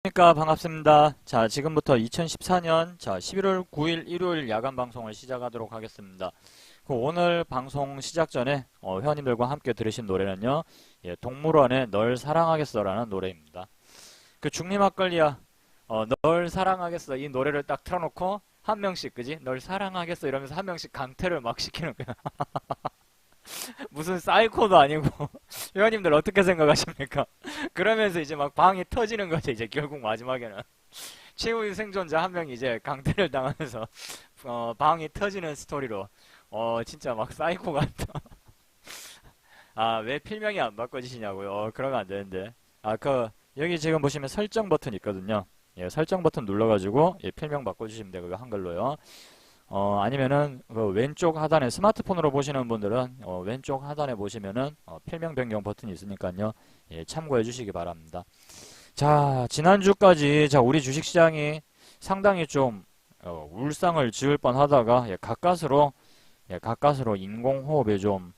안녕하십니까. 반갑습니다. 자, 지금부터 2014년 11월 9일 일요일 야간 방송을 시작하도록 하겠습니다. 오늘 방송 시작 전에 회원님들과 함께 들으신 노래는요, 동물원의 널 사랑하겠어라는 노래입니다. 중림 막걸리야, 널 사랑하겠어 이 노래를 딱 틀어놓고 한 명씩, 그지? 널 사랑하겠어 이러면서 한 명씩 강퇴를 막 시키는 거야. 무슨 사이코도 아니고 회원님들 어떻게 생각하십니까? 그러면서 이제 막 방이 터지는 거죠. 이제 결국 마지막에는 최후의 생존자 한 명이 이제 강퇴를 당하면서 방이 터지는 스토리로 진짜 막 사이코 같다. 아, 왜 필명이 안 바꿔지시냐고요? 그러면 안 되는데. 여기 지금 보시면 설정 버튼 있거든요. 예, 설정 버튼 눌러가지고 필명 바꿔주시면 돼요. 그거 한글로요. 아니면은 그 왼쪽 하단에 스마트폰으로 보시는 분들은 왼쪽 하단에 보시면은 필명 변경 버튼이 있으니까요. 예, 참고해 주시기 바랍니다. 자, 지난주까지 우리 주식시장이 상당히 좀 울상을 지을 뻔하다가 가까스로 인공호흡에 좀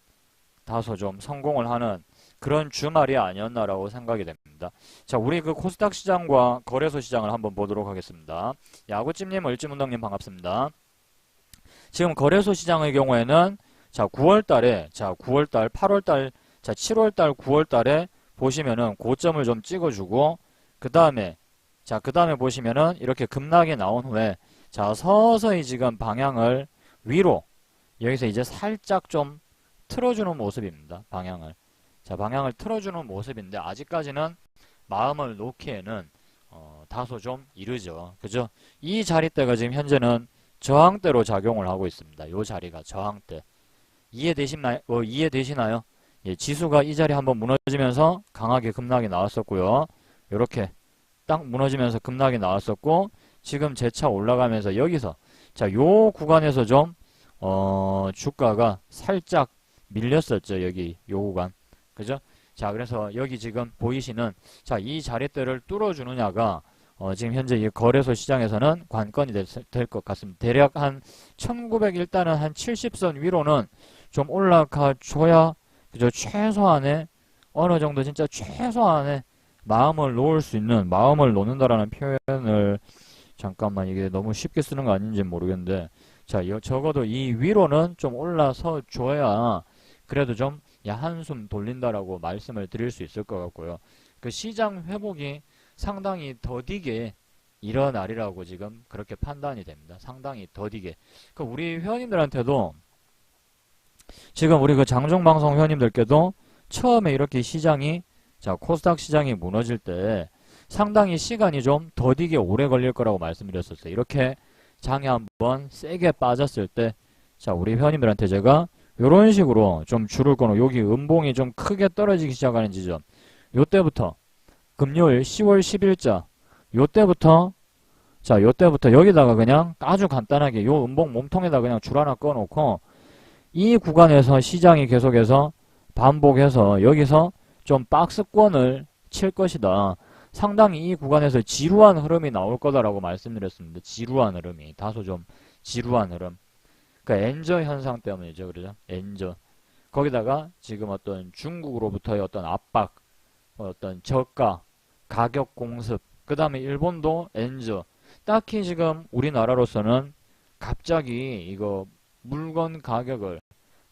다소 좀 성공을 하는 그런 주말이 아니었나라고 생각이 됩니다. 자, 우리 그 코스닥 시장과 거래소 시장을 한번 보도록 하겠습니다. 야구찜님, 을지문덕님 반갑습니다. 지금 거래소 시장의 경우에는 9월달에 8월달 7월달 9월달에 보시면은 고점을 좀 찍어주고 그 다음에 보시면은 이렇게 급락이 나온 후에 서서히 지금 방향을 위로 여기서 이제 살짝 좀 틀어주는 모습입니다. 방향을 틀어주는 모습인데 아직까지는 마음을 놓기에는 다소 좀 이르죠. 그죠? 이 자리대가 지금 현재는 저항대로 작용을 하고 있습니다. 이 자리가 저항대. 이해되시나요? 예, 지수가 이 자리 한번 무너지면서 강하게 급락이 나왔었고요. 이렇게 딱 무너지면서 급락이 나왔었고 지금 재차 올라가면서 여기서 요 구간에서 좀 주가가 살짝 밀렸었죠. 여기 요 구간. 그죠? 그래서 여기 지금 보이시는 이 자리대를 뚫어주느냐가 지금 현재 이 거래소 시장에서는 관건이 될 것 같습니다. 대략 한 1900 일단은 한 70선 위로는 좀 올라가 줘야 그죠? 최소한의 어느 정도 진짜 최소한의 마음을 놓는다라는 표현을 잠깐만 이게 너무 쉽게 쓰는 거 아닌지 모르겠는데 적어도 이 위로는 좀 올라서 줘야 그래도 좀 한숨 돌린다라고 말씀을 드릴 수 있을 것 같고요. 그 시장 회복이 상당히 더디게 일어나리라고 지금 그렇게 판단이 됩니다. 상당히 더디게. 우리 회원님들한테도 지금 우리 그 장중방송 회원님들께도 처음에 이렇게 시장이 코스닥 시장이 무너질 때 상당히 시간이 좀 더디게 오래 걸릴 거라고 말씀드렸었어요. 이렇게 장이 한번 세게 빠졌을 때 우리 회원님들한테 제가 이런 식으로 좀 줄을 끊어 여기 음봉이 좀 크게 떨어지기 시작하는 지점 요때부터 금요일 10월 10일자 요때부터 여기다가 그냥 아주 간단하게 요 음봉 몸통에다 그냥 줄 하나 꺼놓고 이 구간에서 시장이 계속해서 반복해서 여기서 좀 박스권을 칠 것이다. 상당히 이 구간에서 지루한 흐름이 나올 거다라고 말씀드렸습니다. 지루한 흐름이 다소 좀 지루한 흐름. 그러니까 엔저 현상 때문이죠. 그러죠? 엔저. 거기다가 지금 어떤 중국으로부터의 어떤 압박, 어떤 저가, 가격 공습, 그 다음에 일본도 엔저. 딱히 지금 우리나라로서는 갑자기 이거 물건 가격을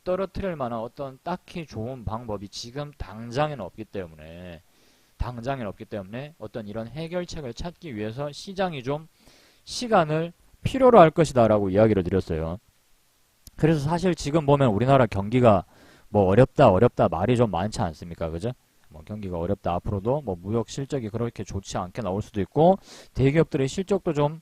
떨어뜨릴 만한 어떤 딱히 좋은 방법이 지금 당장에는 없기 때문에 어떤 이런 해결책을 찾기 위해서 시장이 좀 시간을 필요로 할 것이다 라고 이야기를 드렸어요. 그래서 사실 지금 보면 우리나라 경기가 뭐 어렵다 말이 좀 많지 않습니까? 그죠? 뭐 경기가 어렵다 앞으로도 뭐 무역 실적이 그렇게 좋지 않게 나올 수도 있고 대기업들의 실적도 좀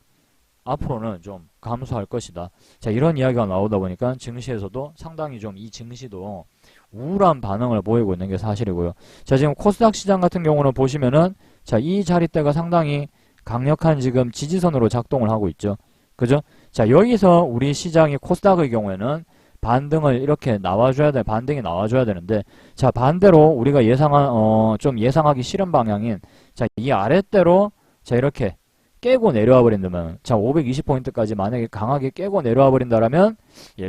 앞으로는 좀 감소할 것이다. 이런 이야기가 나오다 보니까 증시에서도 상당히 좀 이 증시도 우울한 반응을 보이고 있는 게 사실이고요. 지금 코스닥 시장 같은 경우는 보시면은 이 자리대가 상당히 강력한 지금 지지선으로 작동을 하고 있죠. 그죠? 여기서 우리 시장이 코스닥의 경우에는 반등을 이렇게 반등이 나와줘야 되는데, 반대로 우리가 좀 예상하기 싫은 방향인, 이 아랫대로, 이렇게 깨고 내려와 버린다면, 520포인트까지 만약에 강하게 깨고 내려와 버린다라면,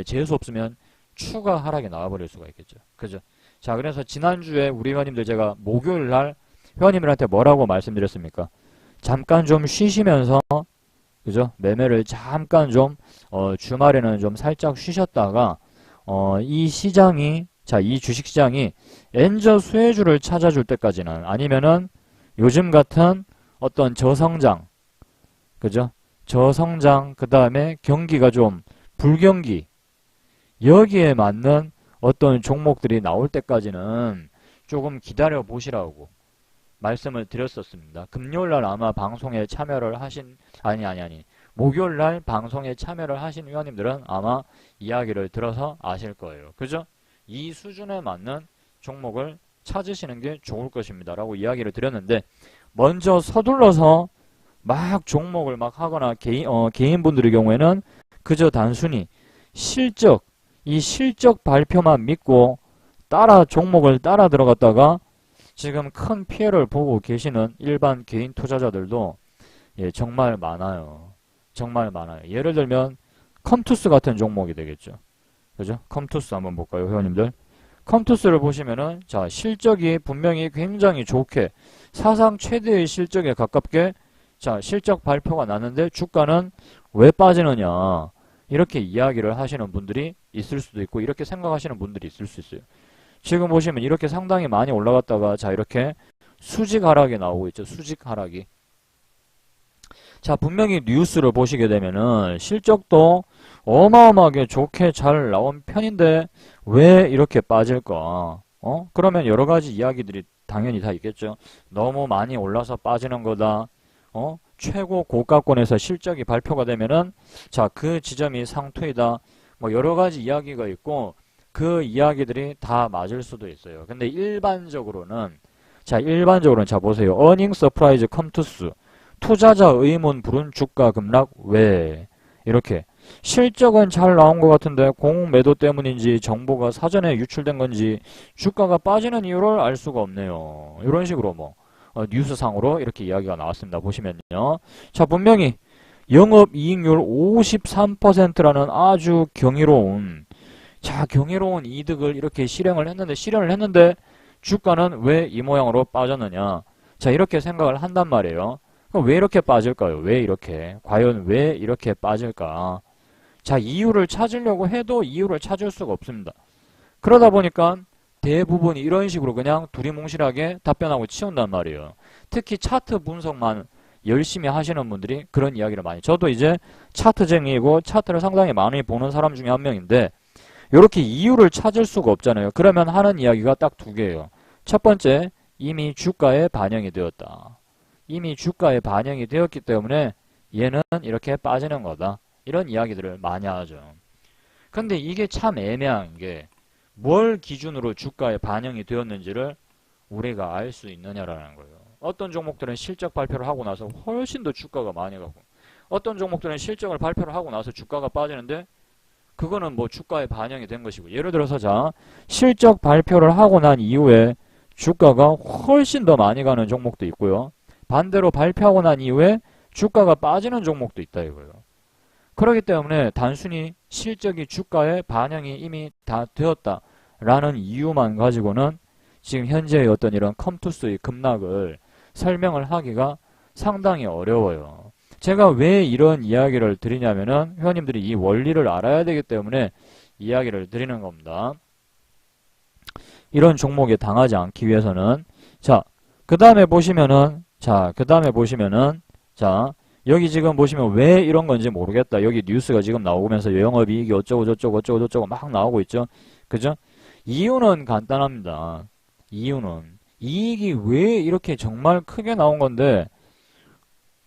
재수 없으면 추가 하락이 나와버릴 수가 있겠죠. 그죠? 그래서 지난주에 우리 회원님들 제가 목요일 날 회원님들한테 뭐라고 말씀드렸습니까? 잠깐 좀 쉬시면서 그죠? 매매를 잠깐 좀 주말에는 좀 살짝 쉬셨다가 이 시장이 이 주식시장이 엔저 수혜주를 찾아줄 때까지는 아니면은 요즘 같은 어떤 저성장 그죠? 저성장 그 다음에 경기가 좀 불경기 여기에 맞는 어떤 종목들이 나올 때까지는 조금 기다려 보시라고 말씀을 드렸었습니다. 금요일날 아마 방송에 참여를 하신 아니 목요일날 방송에 참여를 하신 회원님들은 아마 이야기를 들어서 아실 거예요. 그죠? 이 수준에 맞는 종목을 찾으시는 게 좋을 것입니다. 라고 이야기를 드렸는데 먼저 서둘러서 막 종목을 막 하거나 개인분들의 경우에는 그저 단순히 이 실적 발표만 믿고 종목을 따라 들어갔다가 지금 큰 피해를 보고 계시는 일반 개인 투자자들도 정말 많아요. 정말 많아요. 예를 들면 컴투스 같은 종목이 되겠죠. 그죠? 컴투스 한번 볼까요, 회원님들? 컴투스를 보시면은 실적이 분명히 굉장히 좋게 사상 최대의 실적에 가깝게 실적 발표가 났는데 주가는 왜 빠지느냐 이렇게 이야기를 하시는 분들이 있을 수도 있고 이렇게 생각하시는 분들이 있을 수 있어요. 지금 보시면 이렇게 상당히 많이 올라갔다가 이렇게 수직 하락이 나오고 있죠. 수직 하락이. 분명히 뉴스를 보시게 되면은 실적도 어마어마하게 좋게 잘 나온 편인데 왜 이렇게 빠질까? 그러면 여러 가지 이야기들이 당연히 다 있겠죠. 너무 많이 올라서 빠지는 거다. 최고 고가권에서 실적이 발표가 되면은 그 지점이 상투이다. 뭐 여러 가지 이야기가 있고 그 이야기들이 다 맞을 수도 있어요. 근데 일반적으로는 보세요. 어닝 서프라이즈 컴투스 투자자 의문 부른 주가 급락 왜 이렇게 실적은 잘 나온 것 같은데 공응 매도 때문인지 정보가 사전에 유출된 건지 주가가 빠지는 이유를 알 수가 없네요. 이런 식으로 뉴스상으로 이렇게 이야기가 나왔습니다. 보시면요. 분명히 영업이익률 53%라는 아주 경이로운 이득을 이렇게 실현을 했는데 주가는 왜 이 모양으로 빠졌느냐. 이렇게 생각을 한단 말이에요. 그럼 왜 이렇게 빠질까요? 과연 왜 이렇게 빠질까? 이유를 찾으려고 해도 이유를 찾을 수가 없습니다. 그러다 보니까 대부분 이런 식으로 그냥 두리뭉실하게 답변하고 치운단 말이에요. 특히 차트 분석만 열심히 하시는 분들이 그런 이야기를 많이. 저도 이제 차트쟁이고 차트를 상당히 많이 보는 사람 중에 한 명인데 이렇게 이유를 찾을 수가 없잖아요. 그러면 하는 이야기가 딱 두 개예요. 첫 번째, 이미 주가에 반영이 되었다. 이미 주가에 반영이 되었기 때문에 얘는 이렇게 빠지는 거다. 이런 이야기들을 많이 하죠. 근데 이게 참 애매한 게 뭘 기준으로 주가에 반영이 되었는지를 우리가 알 수 있느냐라는 거예요. 어떤 종목들은 실적 발표를 하고 나서 훨씬 더 주가가 많이 가고 어떤 종목들은 실적을 발표를 하고 나서 주가가 빠지는데 그거는 주가에 반영이 된 것이고 예를 들어서 실적 발표를 하고 난 이후에 주가가 훨씬 더 많이 가는 종목도 있고요. 반대로 발표하고 난 이후에 주가가 빠지는 종목도 있다 이거예요. 그렇기 때문에 단순히 실적이 주가에 반영이 이미 다 되었다라는 이유만 가지고는 지금 현재의 어떤 이런 컴투스의 급락을 설명을 하기가 상당히 어려워요. 제가 왜 이런 이야기를 드리냐면은 회원님들이 이 원리를 알아야 되기 때문에 이야기를 드리는 겁니다. 이런 종목에 당하지 않기 위해서는 그 다음에 보시면은 여기 지금 보시면 왜 이런 건지 모르겠다. 여기 뉴스가 지금 나오면서 영업이익이 어쩌고 막 나오고 있죠. 그죠? 이유는 간단합니다. 이유는 이익이 왜 이렇게 정말 크게 나온 건데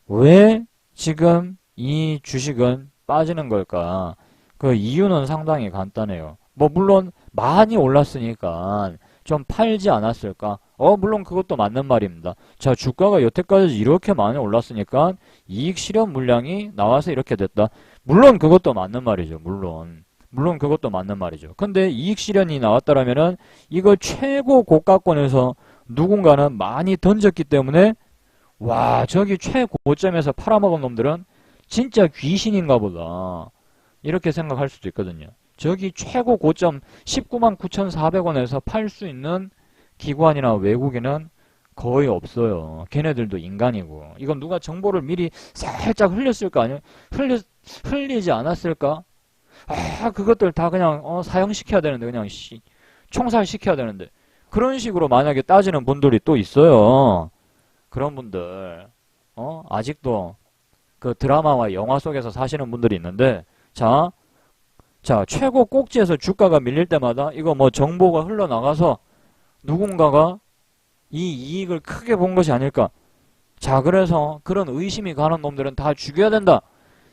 왜 지금 이 주식은 빠지는 걸까? 그 이유는 상당히 간단해요. 물론 많이 올랐으니까 좀 팔지 않았을까? 물론 그것도 맞는 말입니다. 주가가 여태까지 이렇게 많이 올랐으니까 이익 실현 물량이 나와서 이렇게 됐다. 물론 그것도 맞는 말이죠. 물론 그것도 맞는 말이죠. 근데 이익 실현이 나왔다라면은 이거 최고 고가권에서 누군가는 많이 던졌기 때문에 와, 저기 최고점에서 팔아먹은 놈들은 진짜 귀신인가 보다. 이렇게 생각할 수도 있거든요. 저기 최고 고점 199,400원에서 팔 수 있는 기관이나 외국인은 거의 없어요. 걔네들도 인간이고. 이건 누가 정보를 미리 살짝 흘렸을 거 아니에요? 흘리지 않았을까? 아, 그것들 다 그냥 사형시켜야 되는데 그냥 총살시켜야 되는데 그런 식으로 만약에 따지는 분들이 또 있어요. 그런 분들 아직도 그 드라마와 영화 속에서 사시는 분들이 있는데 자 최고 꼭지에서 주가가 밀릴 때마다 이거 뭐 정보가 흘러나가서 누군가가 이 이익을 크게 본 것이 아닐까. 자, 그래서 그런 의심이 가는 놈들은 다 죽여야 된다.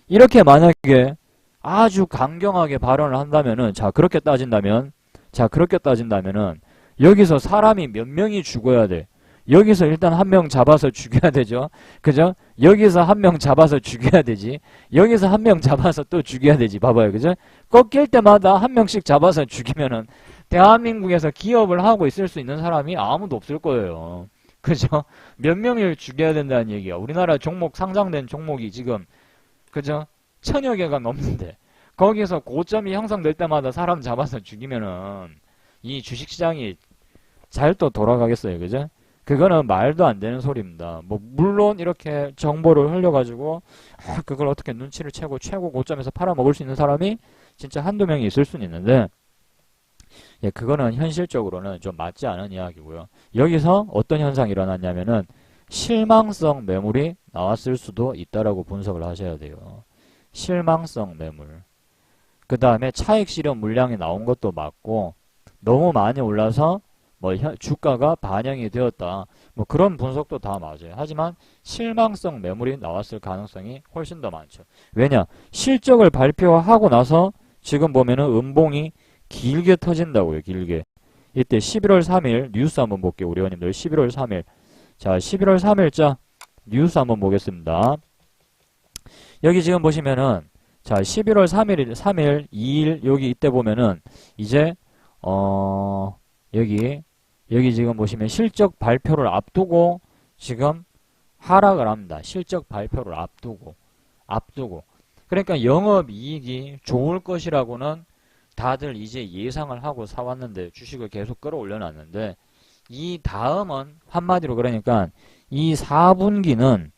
이렇게 만약에 아주 강경하게 발언을 한다면은 그렇게 따진다면은 여기서 사람이 몇 명이 죽어야 돼. 여기서 일단 한 명 잡아서 죽여야 되죠. 그죠? 여기서 한 명 잡아서 죽여야 되지. 여기서 한 명 잡아서 또 죽여야 되지. 봐봐요. 그죠? 꺾일 때마다 한 명씩 잡아서 죽이면은 대한민국에서 기업을 하고 있을 수 있는 사람이 아무도 없을 거예요. 그죠? 몇 명을 죽여야 된다는 얘기야. 우리나라 종목 상장된 종목이 지금 그죠? 1000여 개가 넘는데 거기서 고점이 형성될 때마다 사람 잡아서 죽이면은 이 주식시장이 잘 또 돌아가겠어요. 그죠? 그거는 말도 안 되는 소리입니다. 뭐 물론 이렇게 정보를 흘려가지고 그걸 어떻게 눈치를 채고 최고 고점에서 팔아먹을 수 있는 사람이 진짜 한두 명이 있을 수는 있는데 예, 그거는 현실적으로는 좀 맞지 않은 이야기고요. 여기서 어떤 현상이 일어났냐면은 실망성 매물이 나왔을 수도 있다라고 분석을 하셔야 돼요. 실망성 매물. 그 다음에 차익 실현 물량이 나온 것도 맞고 너무 많이 올라서 뭐 주가가 반영이 되었다. 뭐 그런 분석도 다 맞아요. 하지만 실망성 매물이 나왔을 가능성이 훨씬 더 많죠. 왜냐? 실적을 발표하고 나서 지금 보면은 음봉이 길게 터진다고요. 길게. 이때 11월 3일 뉴스 한번 볼게요. 우리 회원님들 11월 3일. 자, 11월 3일자 뉴스 한번 보겠습니다. 여기 지금 보시면은 자, 11월 3일, 2일 여기 이때 보면은 이제 여기 지금 보시면 실적 발표를 앞두고 지금 하락을 합니다. 실적 발표를 앞두고. 그러니까 영업이익이 좋을 것이라고는 다들 이제 예상을 하고 사왔는데 주식을 계속 끌어올려 놨는데 이 다음은 한마디로 그러니까 이 4분기는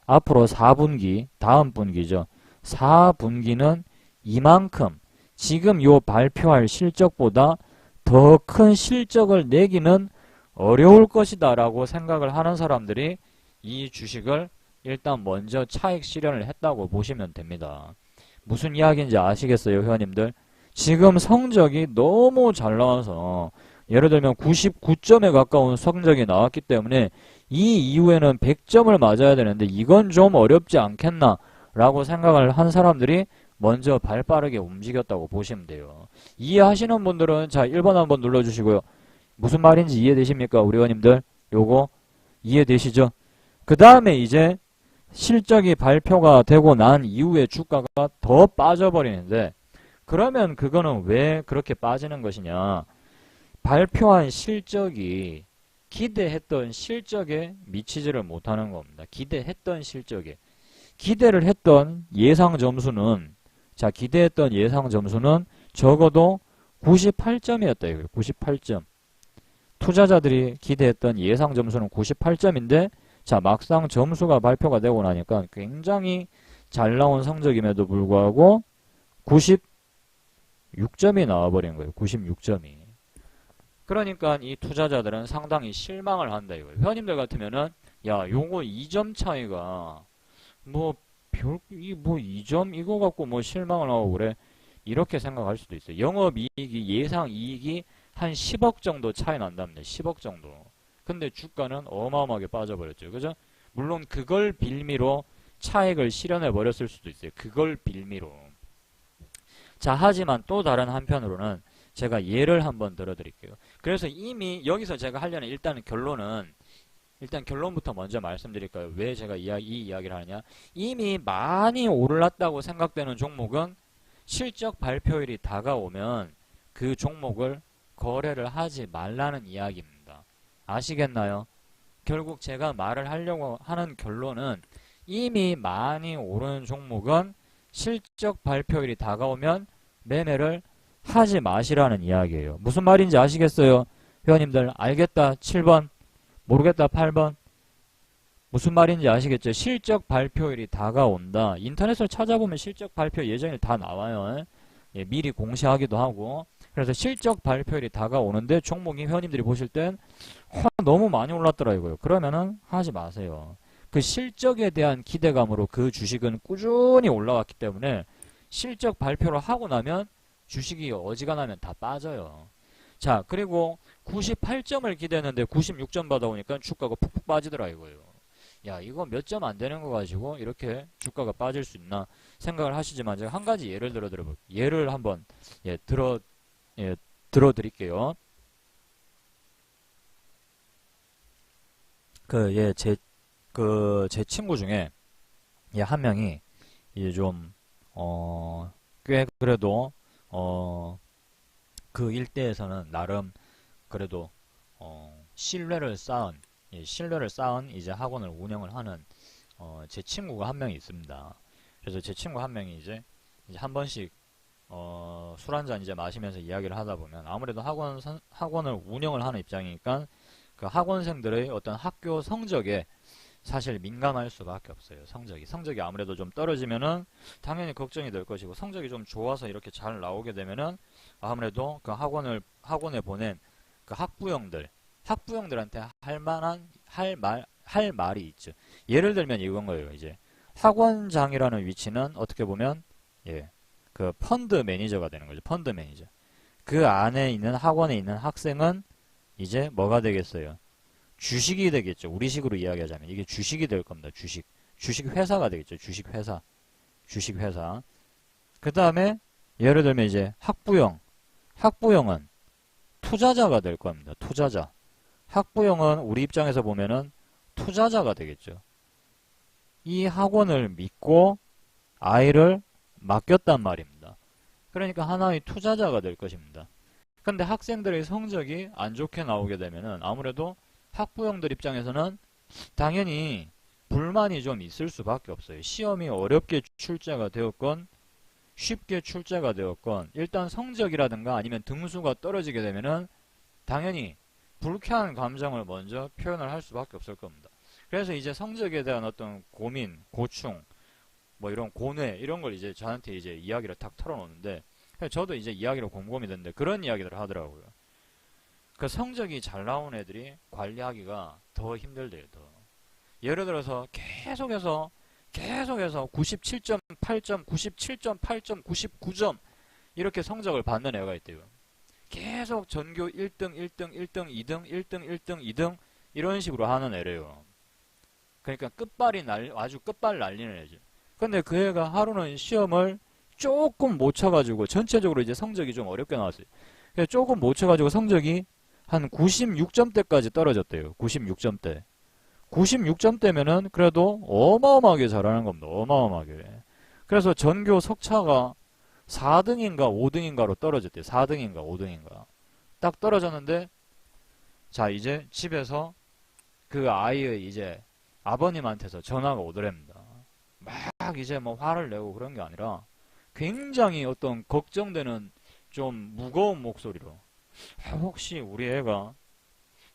앞으로 4분기 다음 분기죠. 4분기는 이만큼 지금 요 발표할 실적보다 더 큰 실적을 내기는 어려울 것이다 라고 생각을 하는 사람들이 이 주식을 일단 먼저 차익 실현을 했다고 보시면 됩니다. 무슨 이야기인지 아시겠어요, 회원님들? 지금 성적이 너무 잘 나와서 예를 들면 99점에 가까운 성적이 나왔기 때문에 이 이후에는 100점을 맞아야 되는데 이건 좀 어렵지 않겠나 라고 생각을 한 사람들이 먼저 발빠르게 움직였다고 보시면 돼요. 이해하시는 분들은 자 1번 한번 눌러주시고요. 무슨 말인지 이해되십니까? 우리 회원님들 요거 이해되시죠? 그 다음에 이제 실적이 발표가 되고 난 이후에 주가가 더 빠져버리는데 그러면 그거는 왜 그렇게 빠지는 것이냐? 발표한 실적이 기대했던 실적에 미치지를 못하는 겁니다. 기대했던 실적에. 기대를 했던 예상 점수는 기대했던 예상 점수는 적어도 98점이었다. 이거예요. 98점. 투자자들이 기대했던 예상 점수는 98점인데 막상 점수가 발표가 되고 나니까 굉장히 잘 나온 성적임에도 불구하고 96점이 나와버린 거예요. 96점이. 그러니까 이 투자자들은 상당히 실망을 한다 이거예요. 회원님들 같으면은 야 요거 2점 차이가 뭐 2점 이거 갖고 뭐 실망을 하고 그래 이렇게 생각할 수도 있어요. 영업이익이 예상 이익이 한 10억 정도 차이 난답니다. 10억 정도. 근데 주가는 어마어마하게 빠져버렸죠. 그죠? 물론 그걸 빌미로 차익을 실현해 버렸을 수도 있어요. 그걸 빌미로. 자, 하지만 또 다른 한편으로는 제가 예를 한번 들어드릴게요. 그래서 이미 여기서 제가 하려는 일단 결론부터 먼저 말씀드릴까요? 왜 제가 이 이야기를 하느냐? 이미 많이 올랐다고 생각되는 종목은 실적 발표일이 다가오면 그 종목을 거래를 하지 말라는 이야기입니다. 아시겠나요? 결국 제가 말을 하려고 하는 결론은 이미 많이 오른 종목은 실적 발표일이 다가오면 매매를 하지 마시라는 이야기예요. 무슨 말인지 아시겠어요? 회원님들 알겠다. 7번 모르겠다 8번. 무슨 말인지 아시겠죠? 실적 발표일이 다가온다. 인터넷을 찾아보면 실적 발표 예정일 다 나와요. 예, 미리 공시하기도 하고. 그래서 실적 발표일이 다가오는데 종목이 회원님들이 보실 땐 너무 많이 올랐더라 이거요. 그러면은 하지 마세요. 그 실적에 대한 기대감으로 그 주식은 꾸준히 올라왔기 때문에 실적 발표를 하고 나면 주식이 어지간하면 다 빠져요. 자, 그리고 98점을 기대했는데 96점 받아오니까 주가가 푹푹 빠지더라 이거예요. 야, 이거 몇 점 안 되는 거 가지고 이렇게 주가가 빠질 수 있나 생각을 하시지만 제가 한 가지 예를 들어볼게요. 예를 한번 들어 드릴게요. 제 친구 중에 한 명이 이제 좀 꽤 그래도 그 일대에서는 나름 그래도 신뢰를 쌓은 이제 학원을 운영을 하는 제 친구가 한 명이 있습니다. 그래서 제 친구 한 명이 이제 한 번씩 술 한잔 이제 마시면서 이야기를 하다 보면 아무래도 학원을 운영을 하는 입장이니까 그 학원생들의 어떤 학교 성적에 사실 민감할 수밖에 없어요. 성적이 아무래도 좀 떨어지면은 당연히 걱정이 될 것이고, 성적이 좀 좋아서 이렇게 잘 나오게 되면은 아무래도 그 학원에 보낸 그 학부형들한테 할 말이 있죠. 예를 들면 이건 거예요. 이제 학원장이라는 위치는 어떻게 보면 그 펀드 매니저가 되는 거죠. 펀드 매니저. 그 안에 있는 학원에 있는 학생은 이제 뭐가 되겠어요? 주식이 되겠죠. 우리식으로 이야기하자면 이게 주식이 될 겁니다. 주식 회사가 되겠죠. 주식 회사. 그 다음에 예를 들면 이제 학부형은 투자자가 될 겁니다. 투자자. 학부형은 우리 입장에서 보면은 투자자가 되겠죠. 이 학원을 믿고 아이를 맡겼단 말입니다. 그러니까 하나의 투자자가 될 것입니다. 근데 학생들의 성적이 안 좋게 나오게 되면은 아무래도 학부형들 입장에서는 당연히 불만이 좀 있을 수밖에 없어요. 시험이 어렵게 출제가 되었건 쉽게 출제가 되었건 일단 성적이라든가 아니면 등수가 떨어지게 되면은 당연히 불쾌한 감정을 먼저 표현을 할 수밖에 없을 겁니다. 그래서 이제 성적에 대한 어떤 고민, 고충, 뭐 이런 고뇌 이런 걸 이제 저한테 이제 이야기를 탁 털어놓는데 저도 이제 이야기를 곰곰이 듣는데 그런 이야기들을 하더라고요. 그 성적이 잘 나온 애들이 관리하기가 더 힘들대요. 더. 예를 들어서 계속해서 97.8점, 97.8점, 99점 이렇게 성적을 받는 애가 있대요. 계속 전교 1등, 1등, 1등, 2등, 1등, 1등, 2등 이런 식으로 하는 애래요. 그러니까 아주 끝발 날리는 애죠. 근데 그 애가 하루는 시험을 조금 못 쳐가지고 전체적으로 이제 성적이 좀 어렵게 나왔어요. 조금 못 쳐가지고 성적이 한 96점대까지 떨어졌대요. 96점대. 96점대면은 그래도 어마어마하게 잘하는 겁니다. 어마어마하게. 그래서 전교 석차가 4등인가 5등인가로 떨어졌대요. 4등인가 5등인가. 딱 떨어졌는데 자 이제 집에서 그 아이의 이제 아버님한테서 전화가 오더랍니다. 막 이제 뭐 화를 내고 그런 게 아니라 굉장히 어떤 걱정되는 좀 무거운 목소리로 혹시 우리 애가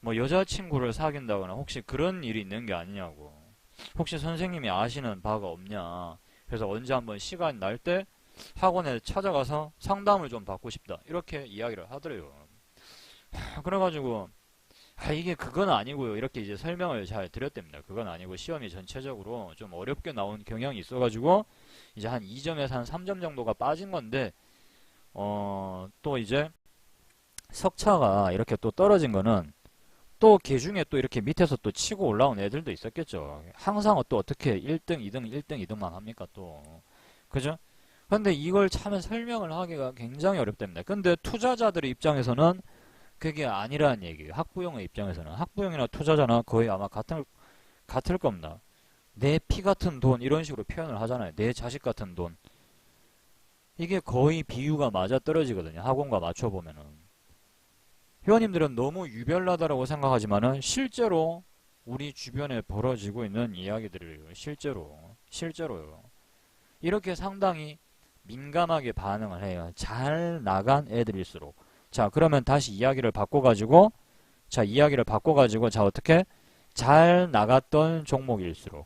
뭐 여자친구를 사귄다거나 혹시 그런 일이 있는 게 아니냐고, 혹시 선생님이 아시는 바가 없냐, 그래서 언제 한번 시간 날 때 학원에 찾아가서 상담을 좀 받고 싶다 이렇게 이야기를 하더래요. 그래가지고 이게 그건 아니고요 이렇게 이제 설명을 잘 드렸답니다. 그건 아니고 시험이 전체적으로 좀 어렵게 나온 경향이 있어가지고 이제 한 2점에서 한 3점 정도가 빠진 건데 또 이제 석차가 이렇게 또 떨어진 거는 또 걔 중에 또 이렇게 밑에서 또 치고 올라온 애들도 있었겠죠. 항상 또 어떻게 1등, 2등, 1등, 2등만 합니까 또. 그죠? 근데 이걸 참 설명을 하기가 굉장히 어렵답니다. 근데 투자자들의 입장에서는 그게 아니라는 얘기예요. 학부형의 입장에서는. 학부형이나 투자자나 거의 아마 같을 겁니다. 내 피 같은 돈 이런 식으로 표현을 하잖아요. 내 자식 같은 돈. 이게 거의 비유가 맞아 떨어지거든요. 학원과 맞춰보면은. 회원님들은 너무 유별나다라고 생각하지만은 실제로 우리 주변에 벌어지고 있는 이야기들이에요. 실제로요. 이렇게 상당히 민감하게 반응을 해요. 잘 나간 애들일수록. 자, 그러면 다시 이야기를 바꿔가지고 자 어떻게 잘 나갔던 종목일수록,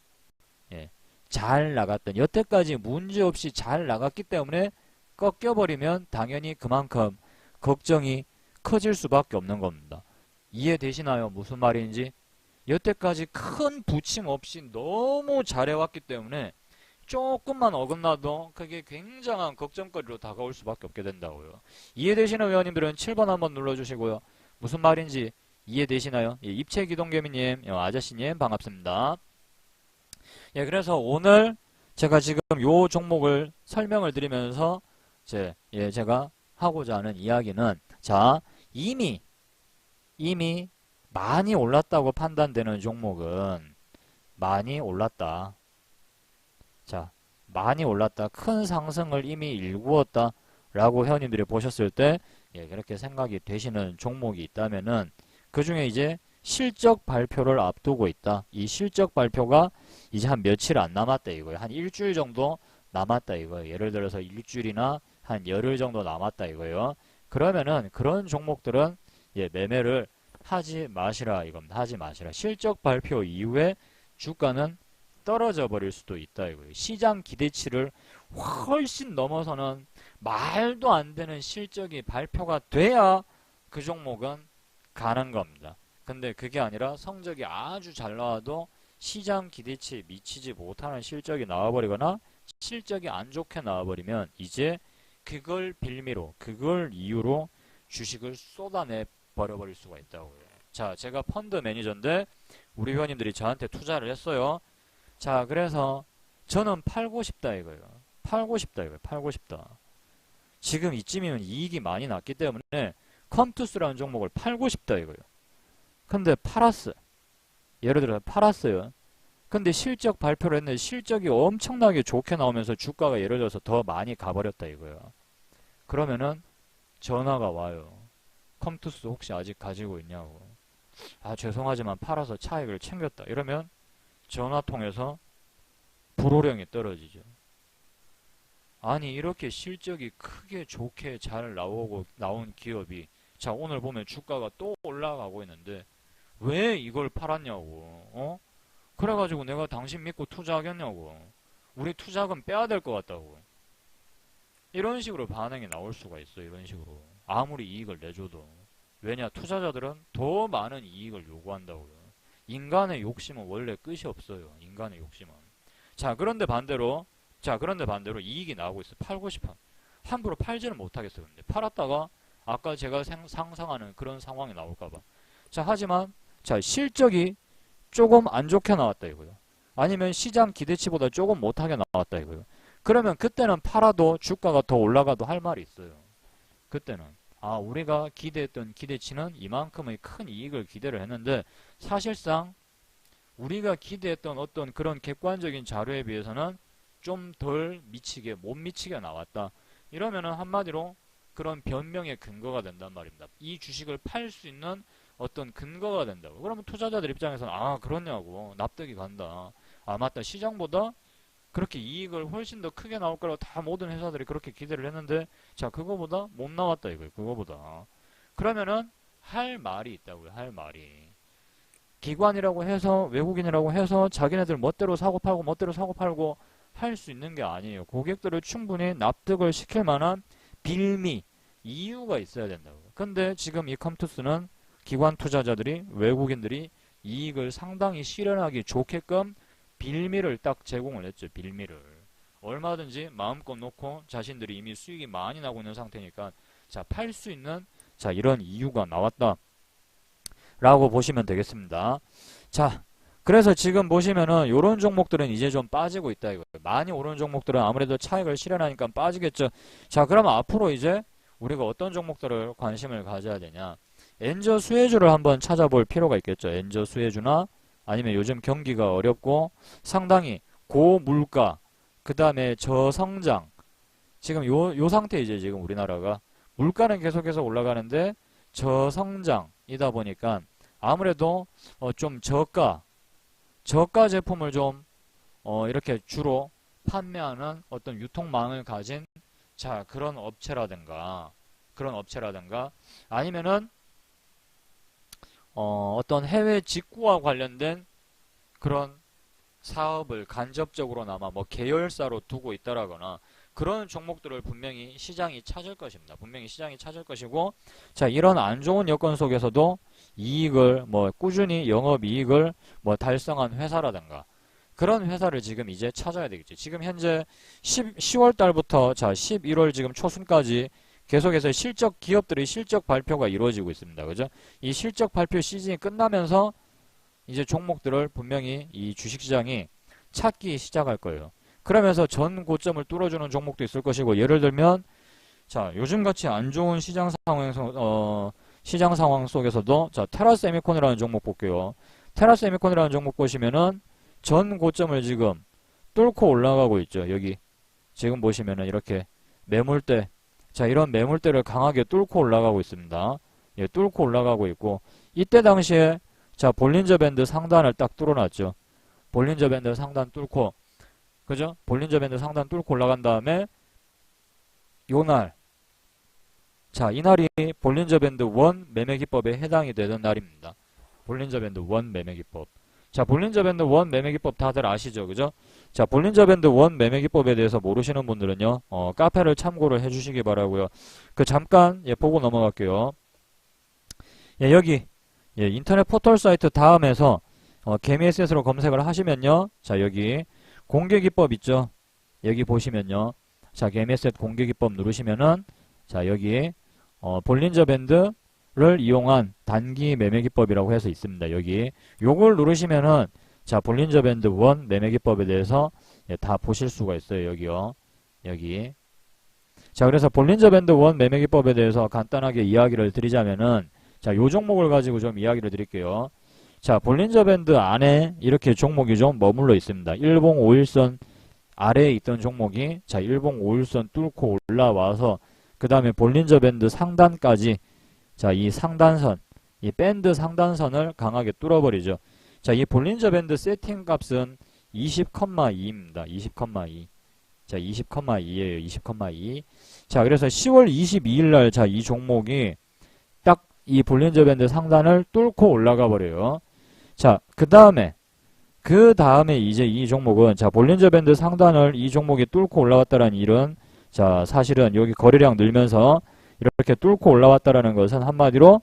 예, 잘 나갔던, 여태까지 문제없이 잘 나갔기 때문에 꺾여버리면 당연히 그만큼 걱정이 커질 수밖에 없는 겁니다. 이해되시나요? 무슨 말인지? 여태까지 큰 부침 없이 너무 잘해왔기 때문에 조금만 어긋나도 그게 굉장한 걱정거리로 다가올 수밖에 없게 된다고요. 이해되시는 회원님들은 7번 한번 눌러주시고요. 무슨 말인지 이해되시나요? 예, 입체기동개미님, 아저씨님 반갑습니다. 예, 그래서 오늘 제가 지금 요 종목을 설명을 드리면서 제가 하고자 하는 이야기는, 자, 이미 많이 올랐다고 판단되는 종목은 많이 올랐다. 자, 많이 올랐다. 큰 상승을 이미 일구었다. 라고 회원님들이 보셨을 때, 예, 그렇게 생각이 되시는 종목이 있다면은, 그 중에 이제 실적 발표를 앞두고 있다. 이 실적 발표가 이제 한 며칠 안 남았다 이거예요. 한 일주일 정도 남았다 이거예요. 예를 들어서 일주일이나 한 열흘 정도 남았다 이거예요. 그러면은 그런 종목들은, 예, 매매를 하지 마시라 이겁니다. 하지 마시라. 실적 발표 이후에 주가는 떨어져 버릴 수도 있다 이거예요. 시장 기대치를 훨씬 넘어서는 말도 안 되는 실적이 발표가 돼야 그 종목은 가는 겁니다. 근데 그게 아니라 성적이 아주 잘 나와도 시장 기대치에 미치지 못하는 실적이 나와버리거나 실적이 안 좋게 나와버리면 이제 그걸 빌미로, 그걸 이유로 주식을 쏟아내 버려버릴 수가 있다고요. 자, 제가 펀드 매니저인데 우리 회원님들이 저한테 투자를 했어요. 자, 그래서 저는 팔고 싶다 이거예요. 팔고 싶다 이거예요. 팔고 싶다. 지금 이쯤이면 이익이 많이 났기 때문에 컴투스라는 종목을 팔고 싶다 이거예요. 근데 팔았어요. 예를 들어서 팔았어요. 근데 실적 발표를 했는데 실적이 엄청나게 좋게 나오면서 주가가 예를 들어서 더 많이 가버렸다 이거예요. 그러면은 전화가 와요. 컴투스 혹시 아직 가지고 있냐고. 아, 죄송하지만 팔아서 차익을 챙겼다. 이러면 전화 통해서 불호령이 떨어지죠. 아니, 이렇게 실적이 크게 좋게 잘 나온 기업이, 자, 오늘 보면 주가가 또 올라가고 있는데 왜 이걸 팔았냐고. 그래가지고 내가 당신 믿고 투자하겠냐고. 우리 투자금 빼야 될 것 같다고. 이런 식으로 반응이 나올 수가 있어. 이런 식으로 아무리 이익을 내줘도. 왜냐, 투자자들은 더 많은 이익을 요구한다고요. 인간의 욕심은 원래 끝이 없어요. 인간의 욕심은. 그런데 반대로 이익이 나오고 있어. 팔고 싶어. 함부로 팔지는 못하겠어요. 근데 팔았다가 아까 제가 상상하는 그런 상황이 나올까봐. 하지만 실적이 조금 안 좋게 나왔다 이거요. 아니면 시장 기대치보다 조금 못하게 나왔다 이거요. 그러면 그때는 팔아도 주가가 더 올라가도 할 말이 있어요. 그때는 우리가 기대했던 기대치는 이만큼의 큰 이익을 기대를 했는데 사실상 우리가 기대했던 어떤 그런 객관적인 자료에 비해서는 좀 덜 미치게, 못 미치게 나왔다. 이러면은 한마디로 그런 변명의 근거가 된단 말입니다. 이 주식을 팔 수 있는 어떤 근거가 된다고. 그러면 투자자들 입장에서는 그러냐고. 납득이 간다. 맞다. 시장보다 그렇게 이익을 훨씬 더 크게 나올 거라고 다 모든 회사들이 그렇게 기대를 했는데 그거보다 못 나왔다 이거예요. 그거보다. 그러면은 할 말이 있다고요. 할 말이. 기관이라고 해서, 외국인이라고 해서 자기네들 멋대로 사고 팔고 할 수 있는 게 아니에요. 고객들을 충분히 납득을 시킬 만한 빌미, 이유가 있어야 된다고요. 근데 지금 이 컴투스는 기관 투자자들이, 외국인들이 이익을 상당히 실현하기 좋게끔 빌미를 딱 제공을 했죠. 빌미를. 얼마든지 마음껏 놓고 자신들이 이미 수익이 많이 나고 있는 상태니까 팔 수 있는 이런 이유가 나왔다 라고 보시면 되겠습니다. 그래서 지금 보시면은 요런 종목들은 이제 좀 빠지고 있다 이거예요. 많이 오른 종목들은 아무래도 차익을 실현하니까 빠지겠죠. 그러면 앞으로 이제 우리가 어떤 종목들을 관심을 가져야 되냐. 엔저 수혜주를 한번 찾아볼 필요가 있겠죠. 엔저 수혜주나 아니면 요즘 경기가 어렵고 상당히 고물가, 그 다음에 저성장. 지금 요 상태 이제 지금 우리나라가 물가는 계속해서 올라가는데 저성장이다 보니까 아무래도 좀 저가 제품을 좀 이렇게 주로 판매하는 어떤 유통망을 가진 그런 업체라든가 아니면은 어떤 해외 직구와 관련된 그런 사업을 간접적으로나마 뭐 계열사로 두고 있다라거나 그런 종목들을 분명히 시장이 찾을 것입니다. 분명히 시장이 찾을 것이고, 자, 이런 안 좋은 여건 속에서도 이익을 뭐 꾸준히 영업이익을 뭐 달성한 회사라든가 그런 회사를 지금 이제 찾아야 되겠죠. 지금 현재 10월 달부터 자 11월 지금 초순까지 계속해서 기업들의 실적 발표가 이루어지고 있습니다. 그죠? 이 실적 발표 시즌이 끝나면서 이제 종목들을 분명히 이 주식시장이 찾기 시작할 거예요. 그러면서 전 고점을 뚫어주는 종목도 있을 것이고, 예를 들면 자 요즘같이 안 좋은 시장 상황 속에서도 자 테라세미콘이라는 종목 볼게요. 테라세미콘이라는 종목 보시면은 전 고점을 지금 뚫고 올라가고 있죠. 여기 지금 보시면은 이렇게 매물대, 자 이런 매물대를 강하게 뚫고 올라가고 있습니다. 예, 뚫고 올라가고 있고, 이때 당시에 자 볼린저 밴드 상단을 딱 뚫어놨죠. 볼린저 밴드 상단 뚫고, 그죠? 볼린저 밴드 상단 뚫고 올라간 다음에 요날, 자 이날이 볼린저 밴드 1 매매 기법에 해당이 되는 날입니다. 볼린저 밴드 1 매매 기법. 자 볼린저 밴드 1 매매 기법 다들 아시죠? 그죠? 자 볼린저 밴드 1 매매 기법에 대해서 모르시는 분들은요, 카페를 참고를 해주시기 바라고요. 잠깐 보고 넘어갈게요. 예, 여기 인터넷 포털 사이트 다음에서 개미SS로 검색을 하시면요, 자 여기 공개 기법 있죠? 여기 보시면요, 자 개미SS 공개 기법 누르시면은 자 여기 볼린저 밴드를 이용한 단기 매매 기법이라고 해서 있습니다. 여기 요걸 누르시면은 자 볼린저 밴드 1 매매 기법에 대해서 다 보실 수가 있어요. 여기요. 여기. 자 그래서 볼린저 밴드 1 매매 기법에 대해서 간단하게 이야기를 드리자면은, 자 요 종목을 가지고 좀 이야기를 드릴게요. 자 볼린저 밴드 안에 이렇게 종목이 좀 머물러 있습니다. 일봉 5일선 아래에 있던 종목이 자 일봉 5일선 뚫고 올라와서 그 다음에 볼린저 밴드 상단까지, 자 이 상단선, 이 밴드 상단선을 강하게 뚫어버리죠. 자 이 볼린저 밴드 세팅 값은 20,2입니다. 20,2. 자 20,2에요. 20,2. 자 그래서 10월 22일날 자 이 종목이 딱 이 볼린저 밴드 상단을 뚫고 올라가 버려요. 자 그 다음에 이제 이 종목은 자 볼린저 밴드 상단을 이 종목이 뚫고 올라왔다는 일은, 자 사실은 여기 거래량 늘면서 이렇게 뚫고 올라왔다라는 것은 한마디로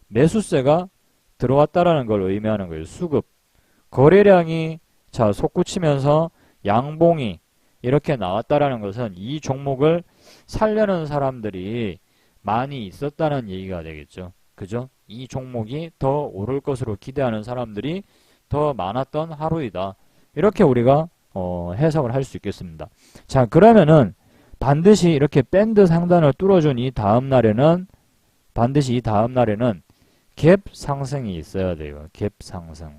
매수세가 들어왔다라는 걸 의미하는 거예요. 수급. 거래량이 자 솟구치면서 양봉이 이렇게 나왔다라는 것은 이 종목을 살려는 사람들이 많이 있었다는 얘기가 되겠죠. 그죠? 이 종목이 더 오를 것으로 기대하는 사람들이 더 많았던 하루이다. 이렇게 우리가 해석을 할 수 있겠습니다. 자 그러면은 반드시 이렇게 밴드 상단을 뚫어준 이 다음 날에는 갭 상승이 있어야 돼요. 갭 상승.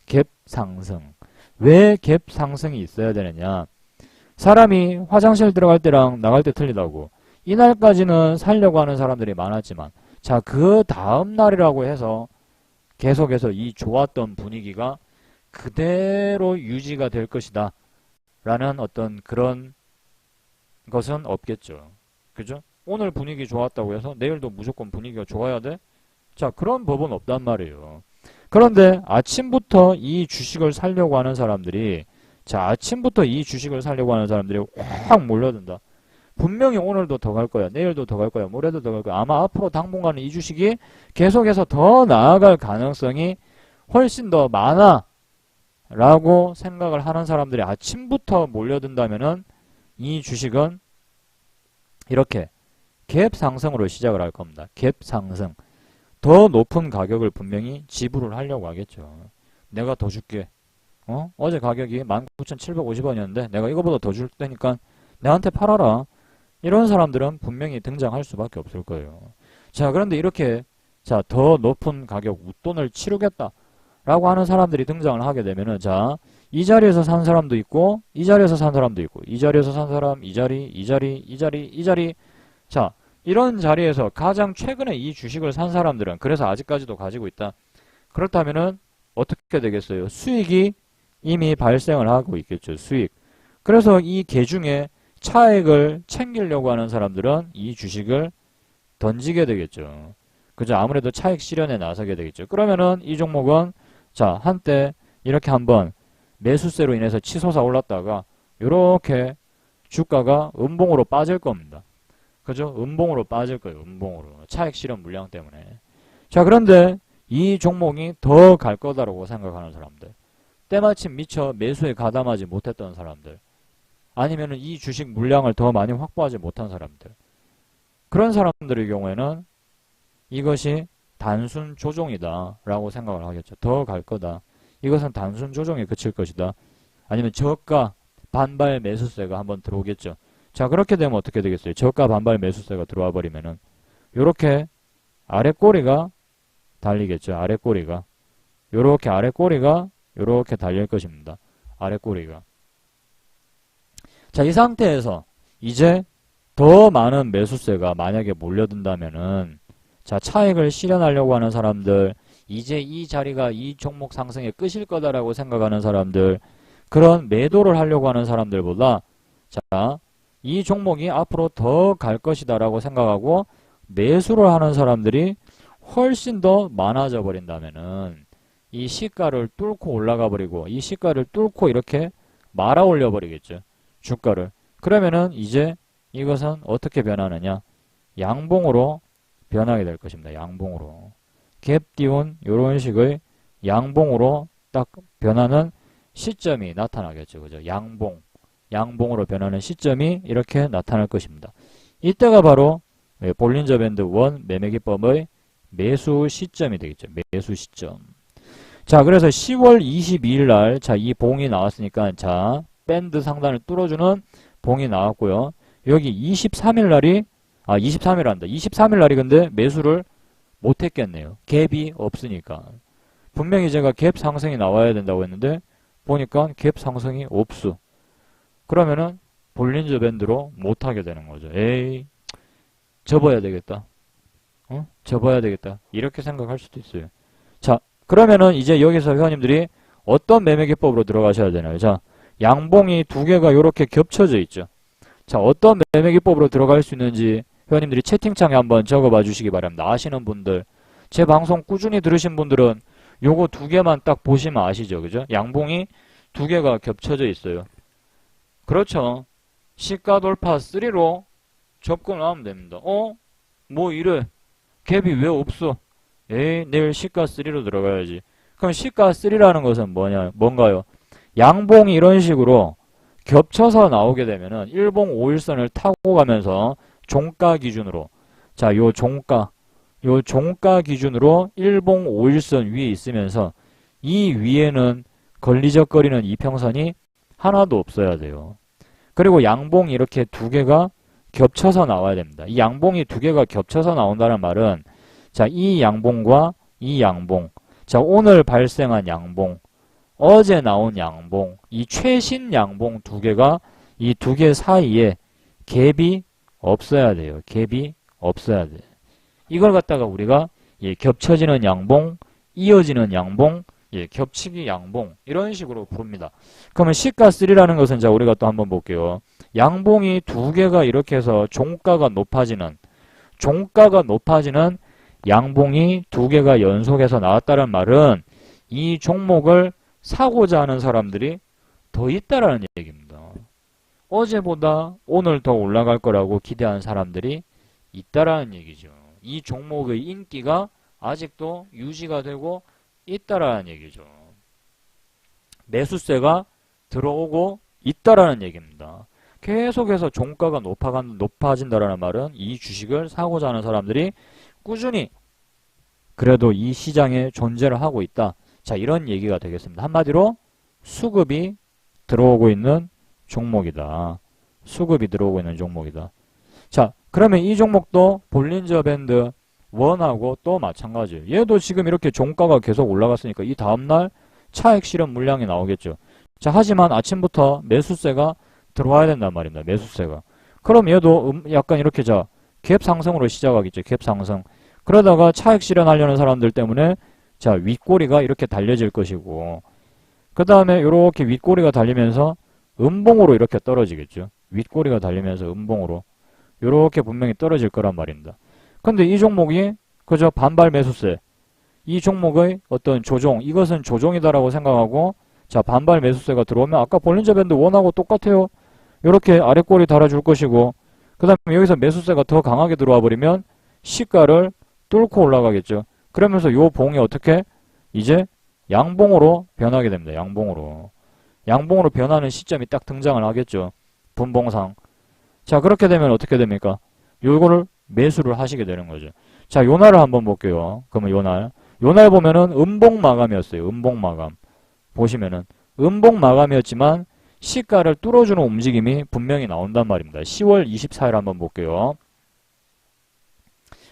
갭 상승. 왜 갭 상승이 있어야 되느냐? 사람이 화장실 들어갈 때랑 나갈 때 틀리다고. 이날까지는 살려고 하는 사람들이 많았지만, 자 그 다음 날이라고 해서 계속해서 이 좋았던 분위기가 그대로 유지가 될 것이다 라는 어떤 그런 것은 없겠죠. 그죠? 오늘 분위기 좋았다고 해서 내일도 무조건 분위기가 좋아야 돼? 자 그런 법은 없단 말이에요. 그런데 아침부터 이 주식을 살려고 하는 사람들이 확 몰려든다. 분명히 오늘도 더 갈 거야. 내일도 더 갈 거야. 모레도 더 갈 거야. 아마 앞으로 당분간은 이 주식이 계속해서 더 나아갈 가능성이 훨씬 더 많아 라고 생각을 하는 사람들이 아침부터 몰려든다면은 이 주식은 이렇게 갭 상승으로 시작을 할 겁니다. 갭 상승. 더 높은 가격을 분명히 지불을 하려고 하겠죠. 내가 더 줄게. 어제 가격이 19,750원이었는데 내가 이거보다 더 줄 테니까 내한테 팔아라. 이런 사람들은 분명히 등장할 수밖에 없을 거예요. 자 그런데 이렇게 자 더 높은 가격 웃돈을 치르겠다 라고 하는 사람들이 등장을 하게 되면은, 자 이 자리에서 산 사람도 있고 이 자리에서 산 사람도 있고 이 자리에서 산 사람 이 자리 자 이런 자리에서 가장 최근에 이 주식을 산 사람들은 그래서 아직까지도 가지고 있다. 그렇다면은 어떻게 되겠어요? 수익이 이미 발생을 하고 있겠죠. 수익. 그래서 이 계중에 차액을 챙기려고 하는 사람들은 이 주식을 던지게 되겠죠. 그죠? 아무래도 차익 실현에 나서게 되겠죠. 그러면은 이 종목은 자, 한때 이렇게 한번 매수세로 인해서 치솟아 올랐다가 요렇게 주가가 음봉으로 빠질 겁니다. 그죠? 음봉으로 빠질 거예요. 음봉으로. 차익 실현 물량 때문에. 자, 그런데 이 종목이 더 갈 거다라고 생각하는 사람들. 때마침 미처 매수에 가담하지 못했던 사람들. 아니면은 이 주식 물량을 더 많이 확보하지 못한 사람들. 그런 사람들의 경우에는 이것이 단순 조종이다 라고 생각을 하겠죠. 더 갈 거다. 이것은 단순 조종에 그칠 것이다. 아니면 저가 반발 매수세가 한번 들어오겠죠. 자, 그렇게 되면 어떻게 되겠어요? 저가 반발 매수세가 들어와 버리면은 요렇게 아랫꼬리가 달리겠죠. 아랫꼬리가. 요렇게 아랫꼬리가 요렇게 달릴 것입니다. 아랫꼬리가. 자, 이 상태에서 이제 더 많은 매수세가 만약에 몰려든다면은 자, 차익을 실현하려고 하는 사람들, 이제 이 자리가 이 종목 상승의 끝일 거다라고 생각하는 사람들, 그런 매도를 하려고 하는 사람들보다 자, 이 종목이 앞으로 더 갈 것이다라고 생각하고 매수를 하는 사람들이 훨씬 더 많아져 버린다면은 이 시가를 뚫고 올라가 버리고 이 시가를 뚫고 이렇게 말아 올려 버리겠죠. 주가를. 그러면은 이제 이것은 어떻게 변하느냐? 양봉으로 변하게 될 것입니다. 양봉으로. 갭 띄운 이런 식의 양봉으로 딱 변하는 시점이 나타나겠죠. 그죠? 양봉. 양봉으로 변하는 시점이 이렇게 나타날 것입니다. 이때가 바로 볼린저 밴드 1 매매기법의 매수 시점이 되겠죠. 매수 시점. 자, 그래서 10월 22일 날, 자, 이 봉이 나왔으니까, 자, 밴드 상단을 뚫어주는 봉이 나왔고요. 여기 23일 날이, 23일 한다. 23일 날이 근데 매수를 못했겠네요. 갭이 없으니까. 분명히 제가 갭 상승이 나와야 된다고 했는데, 보니까 갭 상승이 없어. 그러면은, 볼린저 밴드로 못하게 되는 거죠. 에이, 접어야 되겠다. 접어야 되겠다. 이렇게 생각할 수도 있어요. 자, 그러면은 이제 여기서 회원님들이 어떤 매매 기법으로 들어가셔야 되나요? 자, 양봉이 두 개가 이렇게 겹쳐져 있죠. 자, 어떤 매매 기법으로 들어갈 수 있는지 회원님들이 채팅창에 한번 적어봐 주시기 바랍니다. 아시는 분들, 제 방송 꾸준히 들으신 분들은 요거 두 개만 딱 보시면 아시죠? 그죠? 양봉이 두 개가 겹쳐져 있어요. 그렇죠. 시가 돌파 3로 접근을 하면 됩니다. 뭐 이래? 갭이 왜 없어? 에이, 내일 시가 3로 들어가야지. 그럼 시가 3라는 것은 뭔가요? 양봉이 이런 식으로 겹쳐서 나오게 되면은 일봉 5일선을 타고 가면서 종가 기준으로, 자, 요 종가 기준으로 일봉 5일선 위에 있으면서 이 위에는 걸리적거리는 이평선이 하나도 없어야 돼요. 그리고 양봉이 이렇게 두 개가 겹쳐서 나와야 됩니다. 이 양봉이 두 개가 겹쳐서 나온다는 말은 자, 이 양봉과 이 양봉, 자, 오늘 발생한 양봉, 어제 나온 양봉, 이 최신 양봉 두 개가 이 두 개 사이에 갭이 없어야 돼요. 갭이 없어야 돼. 이걸 갖다가 우리가 겹쳐지는 양봉, 이어지는 양봉, 겹치기 양봉 이런 식으로 부릅니다. 그러면 시가 3라는 것은 자, 우리가 또 한번 볼게요. 양봉이 두 개가 이렇게 해서 종가가 높아지는 양봉이 두 개가 연속해서 나왔다는 말은 이 종목을 사고자 하는 사람들이 더 있다라는 얘기입니다. 어제보다 오늘 더 올라갈 거라고 기대한 사람들이 있다라는 얘기죠. 이 종목의 인기가 아직도 유지가 되고 있다라는 얘기죠. 매수세가 들어오고 있다라는 얘기입니다. 계속해서 종가가 높아진다라는 말은 이 주식을 사고자 하는 사람들이 꾸준히 그래도 이 시장에 존재를 하고 있다. 자, 이런 얘기가 되겠습니다. 한마디로 수급이 들어오고 있는 종목이다. 수급이 들어오고 있는 종목이다. 자, 그러면 이 종목도 볼린저 밴드 1하고 또 마찬가지예요. 얘도 지금 이렇게 종가가 계속 올라갔으니까 이 다음날 차익 실현 물량이 나오겠죠. 자, 하지만 아침부터 매수세가 들어와야 된단 말입니다. 매수세가. 그럼 얘도 약간 이렇게 자, 갭 상승으로 시작하겠죠. 갭 상승. 그러다가 차익 실현하려는 사람들 때문에 자, 윗꼬리가 이렇게 달려질 것이고 그 다음에 이렇게 윗꼬리가 달리면서 음봉으로 이렇게 떨어지겠죠. 윗꼬리가 달리면서 음봉으로 이렇게 분명히 떨어질 거란 말입니다. 근데 이 종목이 그죠? 반발 매수세. 이 종목의 어떤 조종, 이것은 조종이다라고 생각하고, 자, 반발 매수세가 들어오면 아까 볼린저 밴드 원하고 똑같아요. 이렇게 아랫꼬리 달아줄 것이고, 그 다음에 여기서 매수세가 더 강하게 들어와 버리면 시가를 뚫고 올라가겠죠. 그러면서 요 봉이 어떻게? 이제 양봉으로 변하게 됩니다. 양봉으로. 양봉으로 변하는 시점이 딱 등장을 하겠죠. 분봉상. 자, 그렇게 되면 어떻게 됩니까? 요거를 매수를 하시게 되는 거죠. 자, 요 날을 한번 볼게요. 그러면 요 날. 요 날 보면은 음봉 마감이었어요. 음봉 마감. 보시면은 음봉 마감이었지만 시가를 뚫어주는 움직임이 분명히 나온단 말입니다. 10월 24일 한번 볼게요.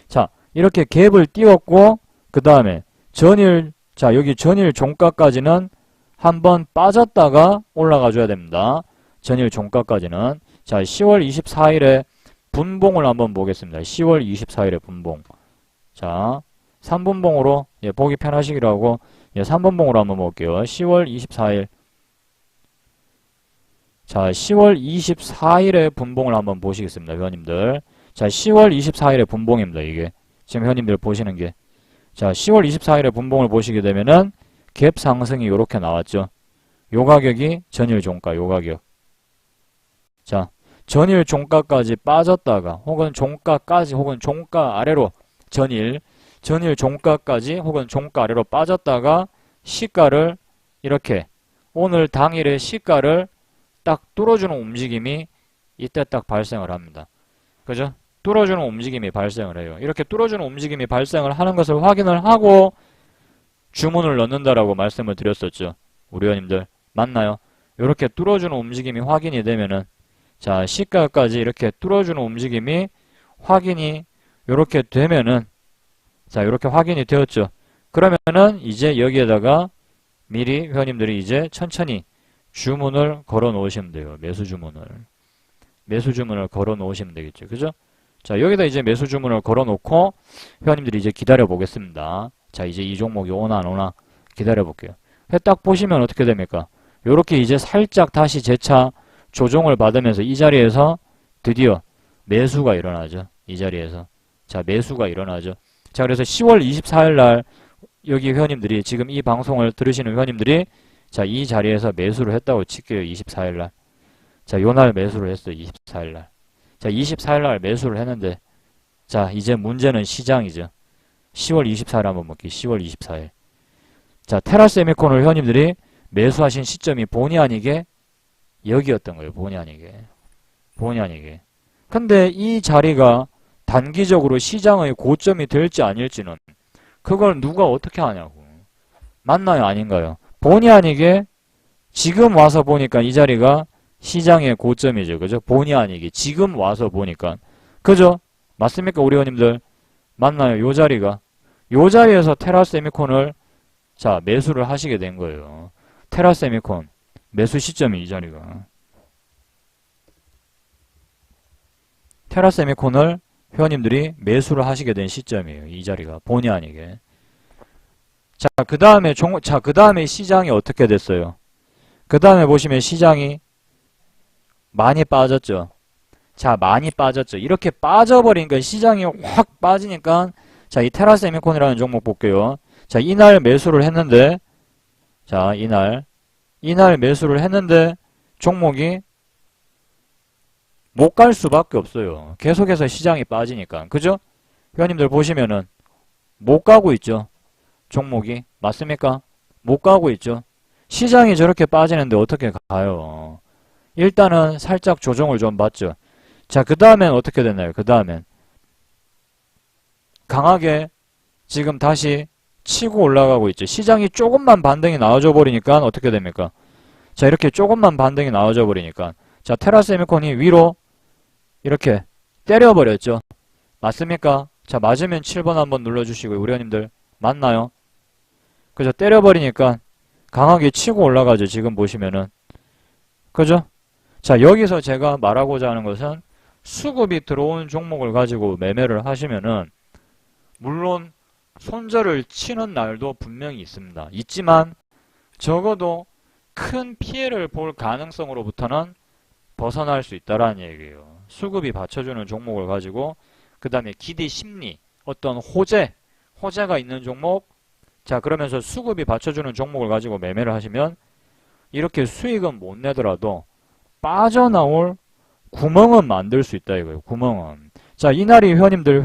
자, 이렇게 갭을 띄웠고, 그 다음에 전일, 자, 여기 전일 종가까지는 한번 빠졌다가 올라가 줘야 됩니다. 전일 종가까지는. 자, 10월 24일에 분봉을 한번 보겠습니다. 10월 24일에 분봉. 자, 3분봉으로, 예, 보기 편하시기라고, 예, 3분봉으로 한번 볼게요. 10월 24일. 자, 10월 24일에 분봉을 한번 보시겠습니다. 회원님들. 자, 10월 24일에 분봉입니다. 이게. 지금 회원님들 보시는 게. 자, 10월 24일에 분봉을 보시게 되면은 갭 상승이 이렇게 나왔죠. 요 가격이 전일 종가, 요 가격. 자, 전일 종가까지 빠졌다가 혹은 종가까지 혹은 종가 아래로 전일 종가까지 혹은 종가 아래로 빠졌다가 시가를 이렇게 오늘 당일의 시가를 딱 뚫어주는 움직임이 이때 딱 발생을 합니다. 그죠? 뚫어주는 움직임이 발생을 해요. 이렇게 뚫어주는 움직임이 발생을 하는 것을 확인을 하고 주문을 넣는다라고 말씀을 드렸었죠. 우리 회원님들 맞나요? 이렇게 뚫어주는 움직임이 확인이 되면은 자, 시가까지 이렇게 뚫어주는 움직임이 확인이 이렇게 되면은 자, 이렇게 확인이 되었죠. 그러면은 이제 여기에다가 미리 회원님들이 이제 천천히 주문을 걸어 놓으시면 돼요. 매수 주문을 걸어 놓으시면 되겠죠. 그죠? 자, 여기다 이제 매수 주문을 걸어 놓고 회원님들이 이제 기다려 보겠습니다. 자, 이제 이 종목이 오나 안 오나 기다려 볼게요. 딱 보시면 어떻게 됩니까? 요렇게 이제 살짝 다시 재차 조정을 받으면서 이 자리에서 드디어 매수가 일어나죠. 이 자리에서. 자, 매수가 일어나죠. 자, 그래서 10월 24일 날 여기 회원님들이 지금 이 방송을 들으시는 회원님들이 자, 이 자리에서 매수를 했다고 칠게요. 24일 날. 자, 요 날 매수를 했어요. 24일 날. 자, 24일 날 매수를 했는데 자, 이제 문제는 시장이죠. 10월 24일 한번 볼게요. 10월 24일. 자, 테라세미콘을 회원님들이 매수하신 시점이 본의 아니게 여기였던 거예요. 본의 아니게. 근데 이 자리가 단기적으로 시장의 고점이 될지 아닐지는 그걸 누가 어떻게 하냐고. 맞나요? 아닌가요? 본의 아니게 지금 와서 보니까 이 자리가 시장의 고점이죠. 그죠? 본의 아니게 지금 와서 보니까. 그죠? 맞습니까? 우리 회원님들. 맞나요? 요 자리가. 요 자리에서 테라세미콘을 자, 매수를 하시게 된 거예요. 테라세미콘 매수 시점이 이 자리가. 테라세미콘을 회원님들이 매수를 하시게 된 시점이에요. 이 자리가. 본의 아니게. 자, 그 다음에 시장이 어떻게 됐어요? 그 다음에 보시면 시장이 많이 빠졌죠. 자, 많이 빠졌죠. 이렇게 빠져버리니까 시장이 확 빠지니까 자, 이 테라세미콘이라는 종목 볼게요. 자, 이날 매수를 했는데 자, 이날 매수를 했는데 종목이 못 갈 수밖에 없어요. 계속해서 시장이 빠지니까. 그죠? 회원님들 보시면은 못 가고 있죠. 종목이. 맞습니까? 못 가고 있죠. 시장이 저렇게 빠지는데 어떻게 가요? 일단은 살짝 조정을 좀 받죠. 자, 그 다음엔 어떻게 됐나요? 그 다음엔 강하게 지금 다시 치고 올라가고 있죠. 시장이 조금만 반등이 나와줘 버리니까 어떻게 됩니까? 자, 이렇게 조금만 반등이 나와줘 버리니까 자, 테라세미콘이 위로 이렇게 때려버렸죠. 맞습니까? 자, 맞으면 7번 한번 눌러주시고요. 우리 회원님들 맞나요? 그죠? 때려버리니까 강하게 치고 올라가죠. 지금 보시면은. 그죠? 자, 여기서 제가 말하고자 하는 것은 수급이 들어온 종목을 가지고 매매를 하시면은 물론 손절을 치는 날도 분명히 있습니다. 있지만 적어도 큰 피해를 볼 가능성으로부터는 벗어날 수 있다라는 얘기예요. 수급이 받쳐주는 종목을 가지고 그 다음에 기대 심리, 어떤 호재, 호재가 있는 종목, 자 그러면서 수급이 받쳐주는 종목을 가지고 매매를 하시면 이렇게 수익은 못 내더라도 빠져나올 구멍은 만들 수 있다 이거예요. 구멍은. 자 이날이 회원님들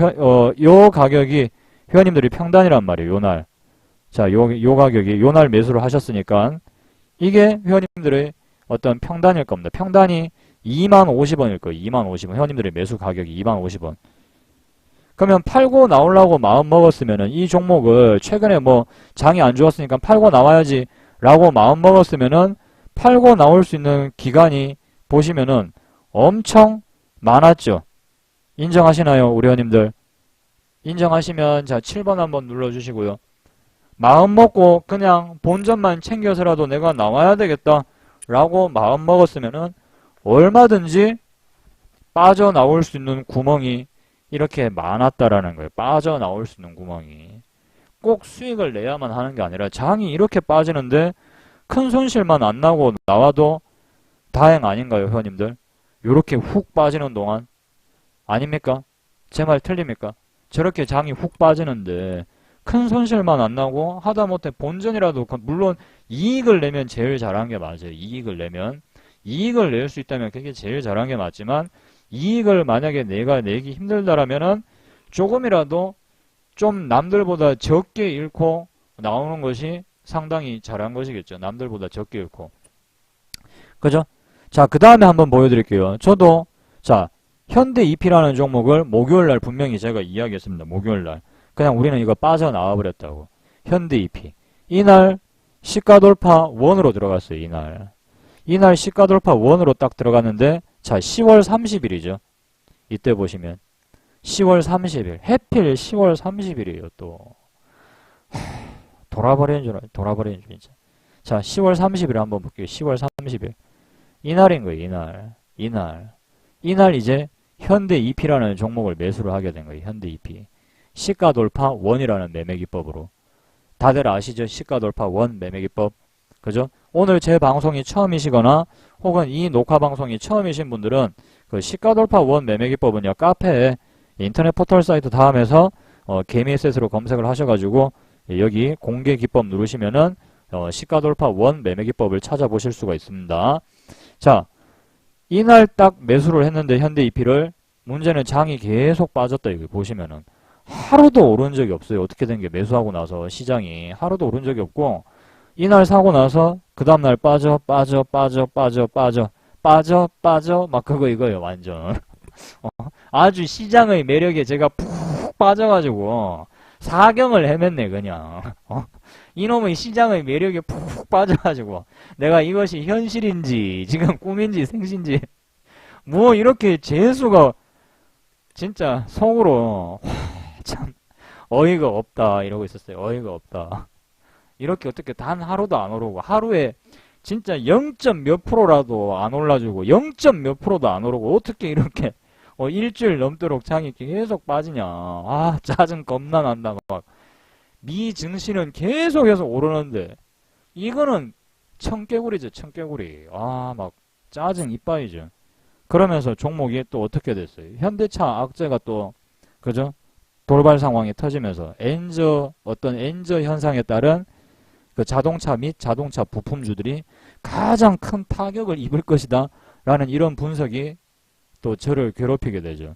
요 가격이 회원님들이 평단이란 말이에요. 요날. 자 요 가격이 요날 매수를 하셨으니까 이게 회원님들의 어떤 평단일 겁니다. 평단이 2만50원일 거예요. 2만50원. 회원님들의 매수 가격이 2만50원. 그러면 팔고 나오려고 마음 먹었으면은 이 종목을 최근에 뭐 장이 안 좋았으니까 팔고 나와야지 라고 마음 먹었으면은 팔고 나올 수 있는 기간이 보시면은 엄청 많았죠. 인정하시나요? 우리 회원님들. 인정하시면 자 7번 한번 눌러주시고요. 마음 먹고 그냥 본전만 챙겨서라도 내가 나와야 되겠다 라고 마음 먹었으면은 얼마든지 빠져나올 수 있는 구멍이 이렇게 많았다라는 거예요. 빠져나올 수 있는 구멍이. 꼭 수익을 내야만 하는 게 아니라 장이 이렇게 빠지는데 큰 손실만 안 나고 나와도 다행 아닌가요, 회원님들? 요렇게 훅 빠지는 동안 아닙니까? 제 말 틀립니까? 저렇게 장이 훅 빠지는데 큰 손실만 안 나고 하다못해 본전이라도 물론 이익을 내면 제일 잘한 게 맞아요. 이익을 내면. 이익을 낼 수 있다면 그게 제일 잘한 게 맞지만 이익을 만약에 내가 내기 힘들다라면은 조금이라도 좀 남들보다 적게 잃고 나오는 것이 상당히 잘한 것이겠죠. 남들보다 적게 잃고. 그죠? 자, 그 다음에 한번 보여드릴게요. 저도, 자, 현대 EP라는 종목을 목요일날 분명히 제가 이야기했습니다. 목요일날. 그냥 우리는 이거 빠져나와 버렸다고. 현대 EP. 이날 시가 돌파 원으로 들어갔어요. 이날 시가 돌파 원으로 딱 들어갔는데, 자, 10월 30일이죠. 이때 보시면. 10월 30일. 해필 10월 30일이에요, 또. 돌아버리는 줄, 진짜. 자, 10월 30일 한번 볼게요. 10월 30일. 이날인 거예요, 이날 이제 현대 EP라는 종목을 매수를 하게 된 거예요, 현대 EP. 시가 돌파 원이라는 매매 기법으로. 다들 아시죠? 시가 돌파 원 매매 기법. 그죠? 오늘 제 방송이 처음이시거나 혹은 이 녹화 방송이 처음이신 분들은 그 시가 돌파 원 매매 기법은요, 카페에 인터넷 포털 사이트 다음에서 개미SS로 검색을 하셔가지고 여기 공개 기법 누르시면은 시가 돌파 원 매매 기법을 찾아보실 수가 있습니다. 자, 이날 딱 매수를 했는데 현대 EP를 문제는 장이 계속 빠졌다 여기 보시면은 하루도 오른 적이 없어요. 어떻게 된 게 매수하고 나서 시장이 하루도 오른 적이 없고 이날 사고 나서 그 다음날 빠져 막 그거 이거예요 완전. 아주 시장의 매력에 제가 푹 빠져가지고 사경을 헤맸네 그냥. 이놈의 시장의 매력에 푹 빠져가지고 내가 이것이 현실인지 지금 꿈인지 생신지 뭐 이렇게 재수가 진짜 속으로 참 어이가 없다 이러고 있었어요. 어이가 없다. 이렇게 어떻게 단 하루도 안 오르고 하루에 진짜 0. 몇 프로라도 안 올라주고 0. 몇 프로도 안 오르고 어떻게 이렇게 일주일 넘도록 장이 계속 빠지냐. 아 짜증 겁나 난다. 막 미 증시는 계속해서 오르는데 이거는 청개구리죠. 청개구리. 아 막 짜증 이빠이죠. 그러면서 종목이 또 어떻게 됐어요. 현대차 악재가 또 그죠? 돌발 상황이 터지면서 어떤 엔저 현상에 따른 그 자동차 및 자동차 부품주들이 가장 큰 타격을 입을 것이다 라는 이런 분석이 또 저를 괴롭히게 되죠.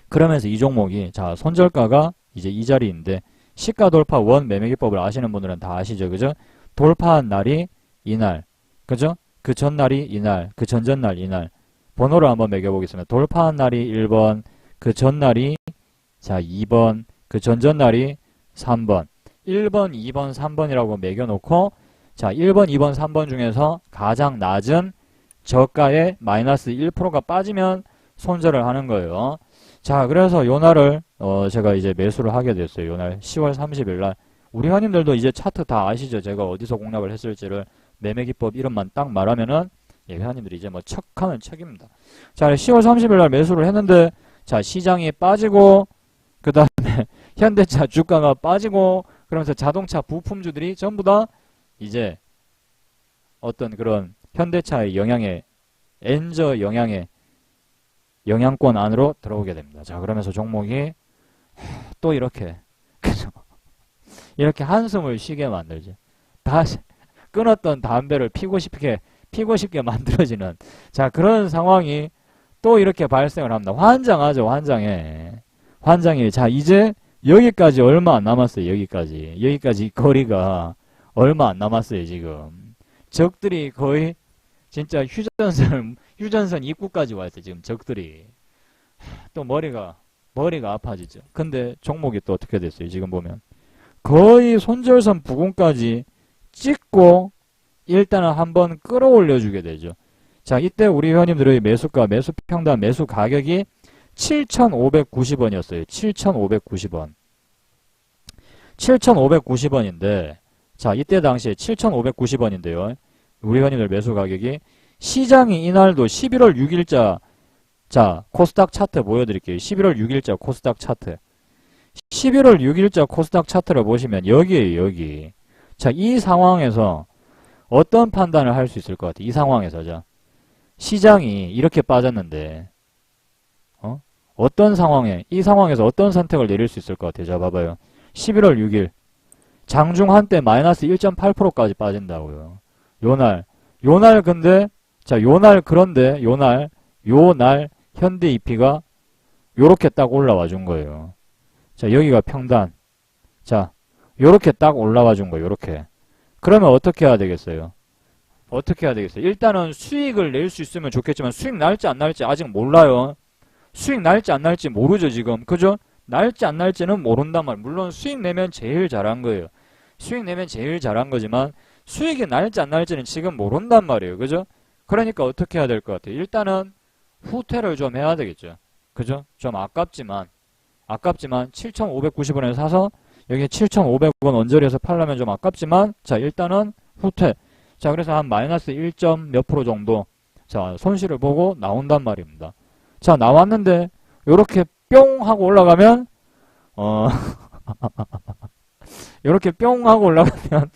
그러면서 이 종목이 자 손절가가 이제 이 자리인데 시가 돌파 원 매매 기법을 아시는 분들은 다 아시죠. 그죠? 돌파한 날이 이날. 그죠? 그 전날이 이날. 그 전전날 이날. 번호를 한번 매겨보겠습니다. 돌파한 날이 1번. 그 전날이 자 2번. 그 전전날이 3번. 1번, 2번, 3번이라고 매겨놓고 자 1번, 2번, 3번 중에서 가장 낮은 저가에 마이너스 1%가 빠지면 손절을 하는 거예요. 자 그래서 요 날을 제가 이제 매수를 하게 됐어요. 요 날 10월 30일 날 우리 회원님들도 이제 차트 다 아시죠? 제가 어디서 공략을 했을지를 매매 기법 이름만 딱 말하면은 예, 회원님들이 이제 뭐 척하면 척입니다. 자 10월 30일 날 매수를 했는데 자 시장이 빠지고 그 다음에 현대차 주가가 빠지고 그러면서 자동차 부품주들이 전부 다 이제 어떤 그런 현대차의 영향에 엔저 영향에 영향권 안으로 들어오게 됩니다. 자 그러면서 종목이 또 이렇게 그죠? 이렇게 한숨을 쉬게 만들죠. 다시 끊었던 담배를 피고 싶게 만들어지는, 자, 그런 상황이 또 이렇게 발생을 합니다. 환장하죠, 환장해. 환장해. 자, 이제 여기까지 얼마 안 남았어요, 여기까지 거리가 얼마 안 남았어요, 지금. 적들이 거의 진짜 휴전선 입구까지 왔어요, 지금 적들이. 또 머리가 아파지죠. 근데 종목이 또 어떻게 됐어요, 지금 보면. 거의 손절선 부근까지 찍고 일단은 한번 끌어올려주게 되죠. 자, 이때 우리 회원님들의 매수가, 매수 평단, 매수 가격이 7,590원이었어요. 7,590원. 7,590원인데, 자, 이때 당시에 7,590원인데요. 우리 회원님들 매수 가격이, 시장이 이날도 11월 6일자, 자, 코스닥 차트 보여드릴게요. 11월 6일자 코스닥 차트. 11월 6일자 코스닥 차트를 보시면 여기에요, 여기. 자, 이 상황에서 어떤 판단을 할 수 있을 것 같아요? 이 상황에서. 자, 시장이 이렇게 빠졌는데, 어떤 상황에, 이 상황에서 어떤 선택을 내릴 수 있을 것 같아요? 자, 봐봐요. 11월 6일. 장중 한때 마이너스 1.8%까지 빠진다고요. 요날 근데, 자, 요날 현대 EP가 요렇게 딱 올라와 준 거예요. 자, 여기가 평단. 자, 요렇게 딱 올라와 준 거예요, 요렇게. 그러면 어떻게 해야 되겠어요? 일단은 수익을 낼 수 있으면 좋겠지만 수익 날지 안 날지 아직 몰라요. 수익 날지 안 날지 모르죠, 지금. 그죠? 날지 안 날지는 모른단 말이에요. 물론 수익 내면 제일 잘한 거예요. 수익 내면 제일 잘한 거지만 수익이 날지 안 날지는 지금 모른단 말이에요. 그죠? 그러니까 어떻게 해야 될 것 같아요? 일단은 후퇴를 좀 해야 되겠죠. 그죠? 좀 아깝지만 7,590원에 사서 여기 7,500원 언저리에서 팔려면 좀 아깝지만, 자, 일단은 후퇴. 자, 그래서 한 마이너스 1. 몇 프로 정도, 자, 손실을 보고 나온단 말입니다. 자, 나왔는데 요렇게 뿅 하고 올라가면 요렇게 뿅 하고 올라가면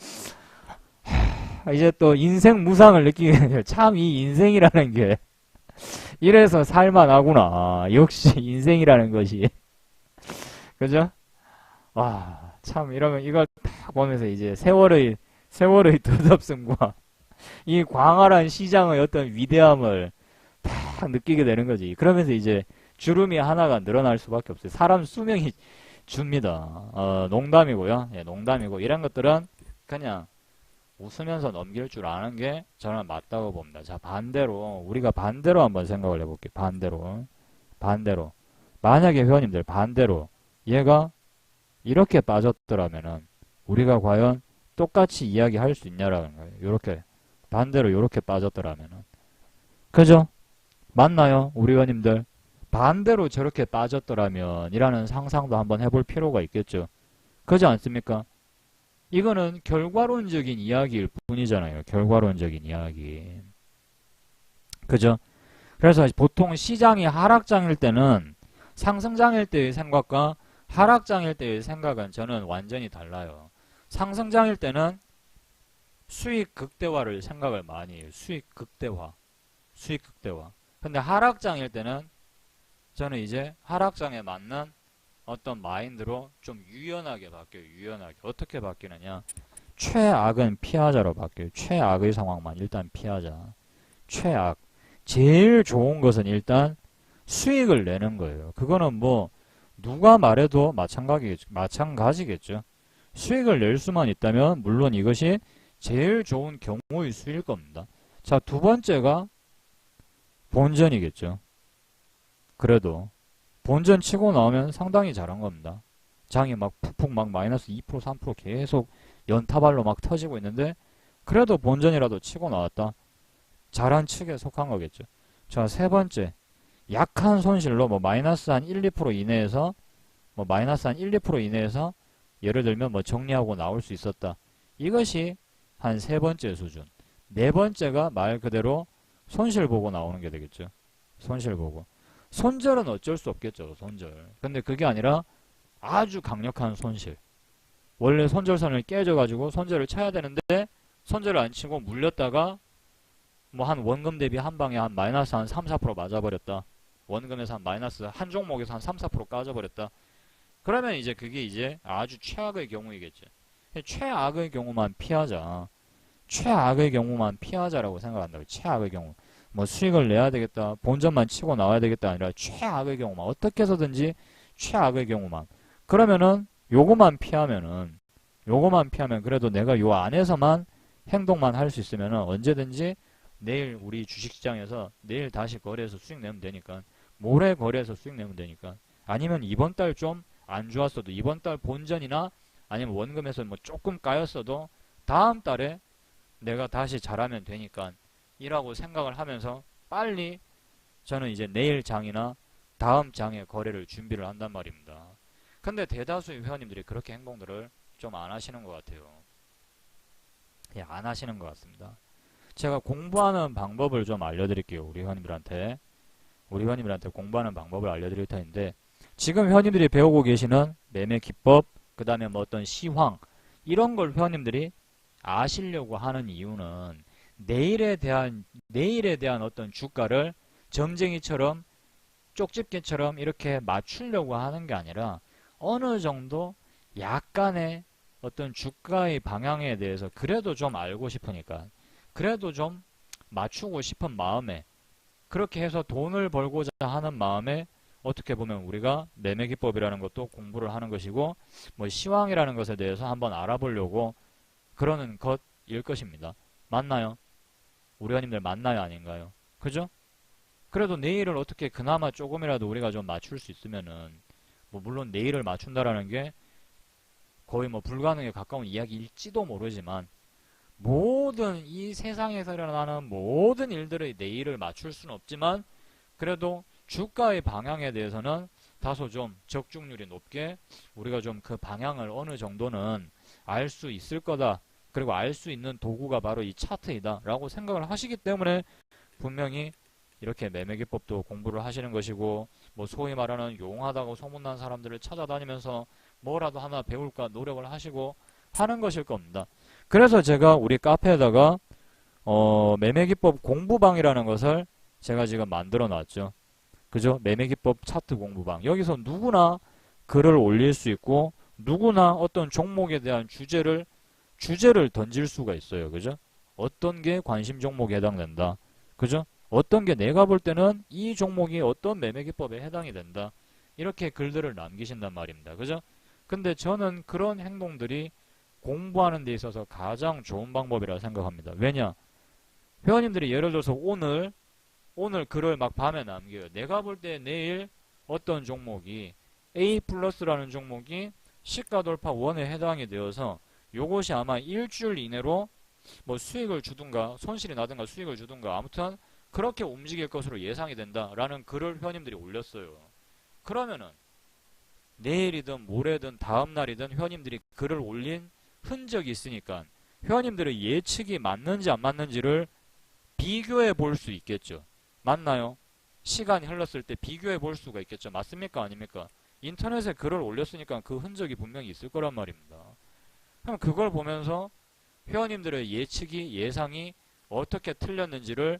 이제 또 인생 무상을 느끼게 돼요. 참 이 인생이라는 게 이래서 살만하구나. 역시 인생이라는 것이. 그죠? 와, 참 이러면 이걸 딱 보면서 이제 세월의 덧없음과 이 광활한 시장의 어떤 위대함을 딱 느끼게 되는 거지. 그러면서 이제 주름이 하나가 늘어날 수밖에 없어요. 사람 수명이 줍니다. 농담이고요. 예, 농담이고 이런 것들은 그냥 웃으면서 넘길 줄 아는 게 저는 맞다고 봅니다. 자, 반대로 우리가 반대로 한번 생각을 해볼게요. 반대로 만약에 회원님들 반대로 얘가 이렇게 빠졌더라면은 우리가 과연 똑같이 이야기할 수 있냐라는 거예요. 요렇게 반대로 요렇게 빠졌더라면은. 그죠? 맞나요? 우리 회원님들 반대로 저렇게 빠졌더라면 이라는 상상도 한번 해볼 필요가 있겠죠. 그렇지 않습니까? 이거는 결과론적인 이야기일 뿐이잖아요. 결과론적인 이야기. 그죠? 그래서 보통 시장이 하락장일 때는 상승장일 때의 생각과 하락장일 때의 생각은 저는 완전히 달라요. 상승장일 때는 수익 극대화를 생각을 많이 해요. 수익 극대화. 근데 하락장일 때는 저는 이제 하락장에 맞는 어떤 마인드로 좀 유연하게 바뀌어요. 유연하게. 어떻게 바뀌느냐. 최악은 피하자로 바뀌어요. 최악의 상황만 일단 피하자. 최악. 제일 좋은 것은 일단 수익을 내는 거예요. 그거는 뭐 누가 말해도 마찬가지겠죠. 수익을 낼 수만 있다면 물론 이것이 제일 좋은 경우의 수일 겁니다. 자, 두 번째가 본전이겠죠. 그래도 본전 치고 나오면 상당히 잘한 겁니다. 장이 막 푹푹 막 마이너스 2% 3% 계속 연타발로 막 터지고 있는데 그래도 본전이라도 치고 나왔다. 잘한 측에 속한 거겠죠. 자, 세 번째. 약한 손실로 뭐 마이너스 한 1, 2% 이내에서 예를 들면 뭐 정리하고 나올 수 있었다. 이것이 한 세 번째 수준. 네 번째가 말 그대로 손실 보고 나오는 게 되겠죠. 손실 보고. 손절은 어쩔 수 없겠죠. 손절. 근데 그게 아니라 아주 강력한 손실. 원래 손절선을 깨져가지고 손절을 쳐야 되는데 손절을 안 치고 물렸다가 뭐 한 원금 대비 한 방에 한 마이너스 한 3, 4% 맞아버렸다. 원금에서 한 마이너스 한 종목에서 한 3, 4% 까져버렸다. 그러면 이제 그게 이제 아주 최악의 경우이겠죠. 최악의 경우만 피하자. 최악의 경우만 피하자라고 생각한다고. 최악의 경우. 뭐 수익을 내야 되겠다. 본전만 치고 나와야 되겠다 아니라 최악의 경우만. 어떻게 해서든지 최악의 경우만. 그러면은 요거만 피하면은 그래도 내가 요 안에서만 행동만 할 수 있으면은 언제든지 내일 우리 주식시장에서 내일 다시 거래해서 수익 내면 되니까, 모레 거래해서 수익 내면 되니까, 아니면 이번 달 좀 안 좋았어도 이번 달 본전이나 아니면 원금에서 뭐 조금 까였어도 다음 달에 내가 다시 잘하면 되니까 이라고 생각을 하면서 빨리 저는 이제 내일 장이나 다음 장에 거래를 준비를 한단 말입니다. 근데 대다수의 회원님들이 그렇게 행동들을 좀 안 하시는 것 같아요. 예, 안 하시는 것 같습니다. 제가 공부하는 방법을 좀 알려드릴게요. 우리 회원님들한테 공부하는 방법을 알려드릴 텐데, 지금 회원님들이 배우고 계시는 매매 기법, 그 다음에 뭐 어떤 시황, 이런 걸 회원님들이 아시려고 하는 이유는 내일에 대한 어떤 주가를 점쟁이처럼 쪽집게처럼 이렇게 맞추려고 하는 게 아니라 어느 정도 약간의 어떤 주가의 방향에 대해서 그래도 좀 알고 싶으니까, 그래도 좀 맞추고 싶은 마음에, 그렇게 해서 돈을 벌고자 하는 마음에 어떻게 보면 우리가 매매기법이라는 것도 공부를 하는 것이고, 뭐 시황이라는 것에 대해서 한번 알아보려고 그러는 것일 것입니다. 맞나요? 우리 회원님들 맞나요? 아닌가요? 그죠? 그래도 내일을 어떻게 그나마 조금이라도 우리가 좀 맞출 수 있으면은, 뭐 물론 내일을 맞춘다라는 게 거의 뭐 불가능에 가까운 이야기일지도 모르지만, 모든 이 세상에서 일어나는 모든 일들의 내일을 맞출 수는 없지만 그래도 주가의 방향에 대해서는 다소 좀 적중률이 높게 우리가 좀 그 방향을 어느 정도는 알 수 있을 거다. 그리고 알 수 있는 도구가 바로 이 차트이다 라고 생각을 하시기 때문에 분명히 이렇게 매매기법도 공부를 하시는 것이고, 뭐 소위 말하는 용하다고 소문난 사람들을 찾아다니면서 뭐라도 하나 배울까 노력을 하시고 하는 것일 겁니다. 그래서 제가 우리 카페에다가 매매기법 공부방이라는 것을 제가 지금 만들어 놨죠. 그죠? 매매기법 차트 공부방. 여기서 누구나 글을 올릴 수 있고 누구나 어떤 종목에 대한 주제를 던질 수가 있어요. 그죠? 어떤 게 관심 종목에 해당된다. 그죠? 어떤 게 내가 볼 때는 이 종목이 어떤 매매기법에 해당이 된다. 이렇게 글들을 남기신단 말입니다. 그죠? 근데 저는 그런 행동들이 공부하는 데 있어서 가장 좋은 방법이라 생각합니다. 왜냐? 회원님들이 예를 들어서 오늘 글을 막 밤에 남겨요. 내가 볼 때 내일 어떤 종목이 A 플러스라는 종목이 시가 돌파 1에 해당이 되어서 요것이 아마 일주일 이내로 뭐 수익을 주든가 손실이 나든가 수익을 주든가 아무튼 그렇게 움직일 것으로 예상이 된다라는 글을 회원님들이 올렸어요. 그러면은 내일이든 모레든 다음날이든 회원님들이 글을 올린 흔적이 있으니까 회원님들의 예측이 맞는지 안 맞는지를 비교해 볼 수 있겠죠. 맞나요? 시간이 흘렀을 때 비교해 볼 수가 있겠죠. 맞습니까? 아닙니까? 인터넷에 글을 올렸으니까 그 흔적이 분명히 있을 거란 말입니다. 그럼 그걸 보면서 회원님들의 예측이, 예상이 어떻게 틀렸는지를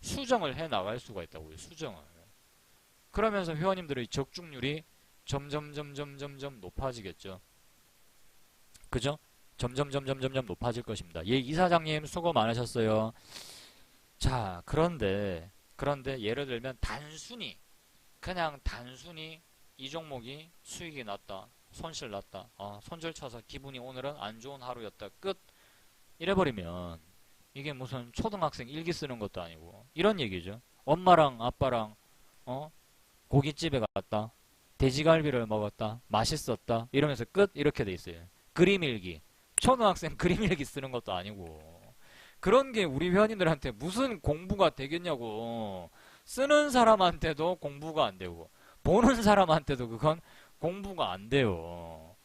수정을 해 나갈 수가 있다고요. 수정을. 그러면서 회원님들의 적중률이 점점 높아지겠죠. 그죠? 점점 높아질 것입니다. 예, 이사장님 수고 많으셨어요. 자, 그런데 예를 들면 그냥 단순히 이 종목이 수익이 났다, 손실 났다, 손절 쳐서 기분이 오늘은 안 좋은 하루였다, 끝. 이래버리면 이게 무슨 초등학생 일기 쓰는 것도 아니고 이런 얘기죠. 엄마랑 아빠랑 고깃집에 갔다, 돼지갈비를 먹었다, 맛있었다 이러면서 끝. 이렇게 돼 있어요. 그림일기. 초등학생 그림일기 쓰는 것도 아니고 그런 게 우리 회원님들한테 무슨 공부가 되겠냐고. 쓰는 사람한테도 공부가 안 되고 보는 사람한테도 그건 공부가 안 돼요.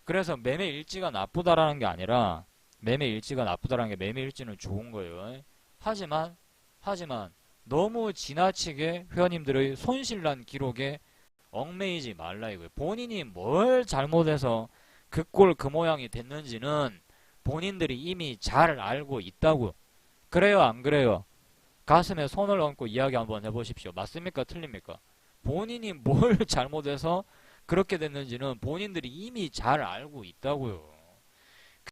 그래서 매매 일지가 나쁘다라는 게 아니라 매매 일지는 좋은 거예요. 하지만 너무 지나치게 회원님들의 손실난 기록에 얽매이지 말라 이거예요. 본인이 뭘 잘못해서 그 꼴 그 모양이 됐는지는 본인들이 이미 잘 알고 있다고. 그래요, 안 그래요? 가슴에 손을 얹고 이야기 한번 해보십시오. 맞습니까? 틀립니까? 본인이 뭘 잘못해서 그렇게 됐는지는 본인들이 이미 잘 알고 있다고요.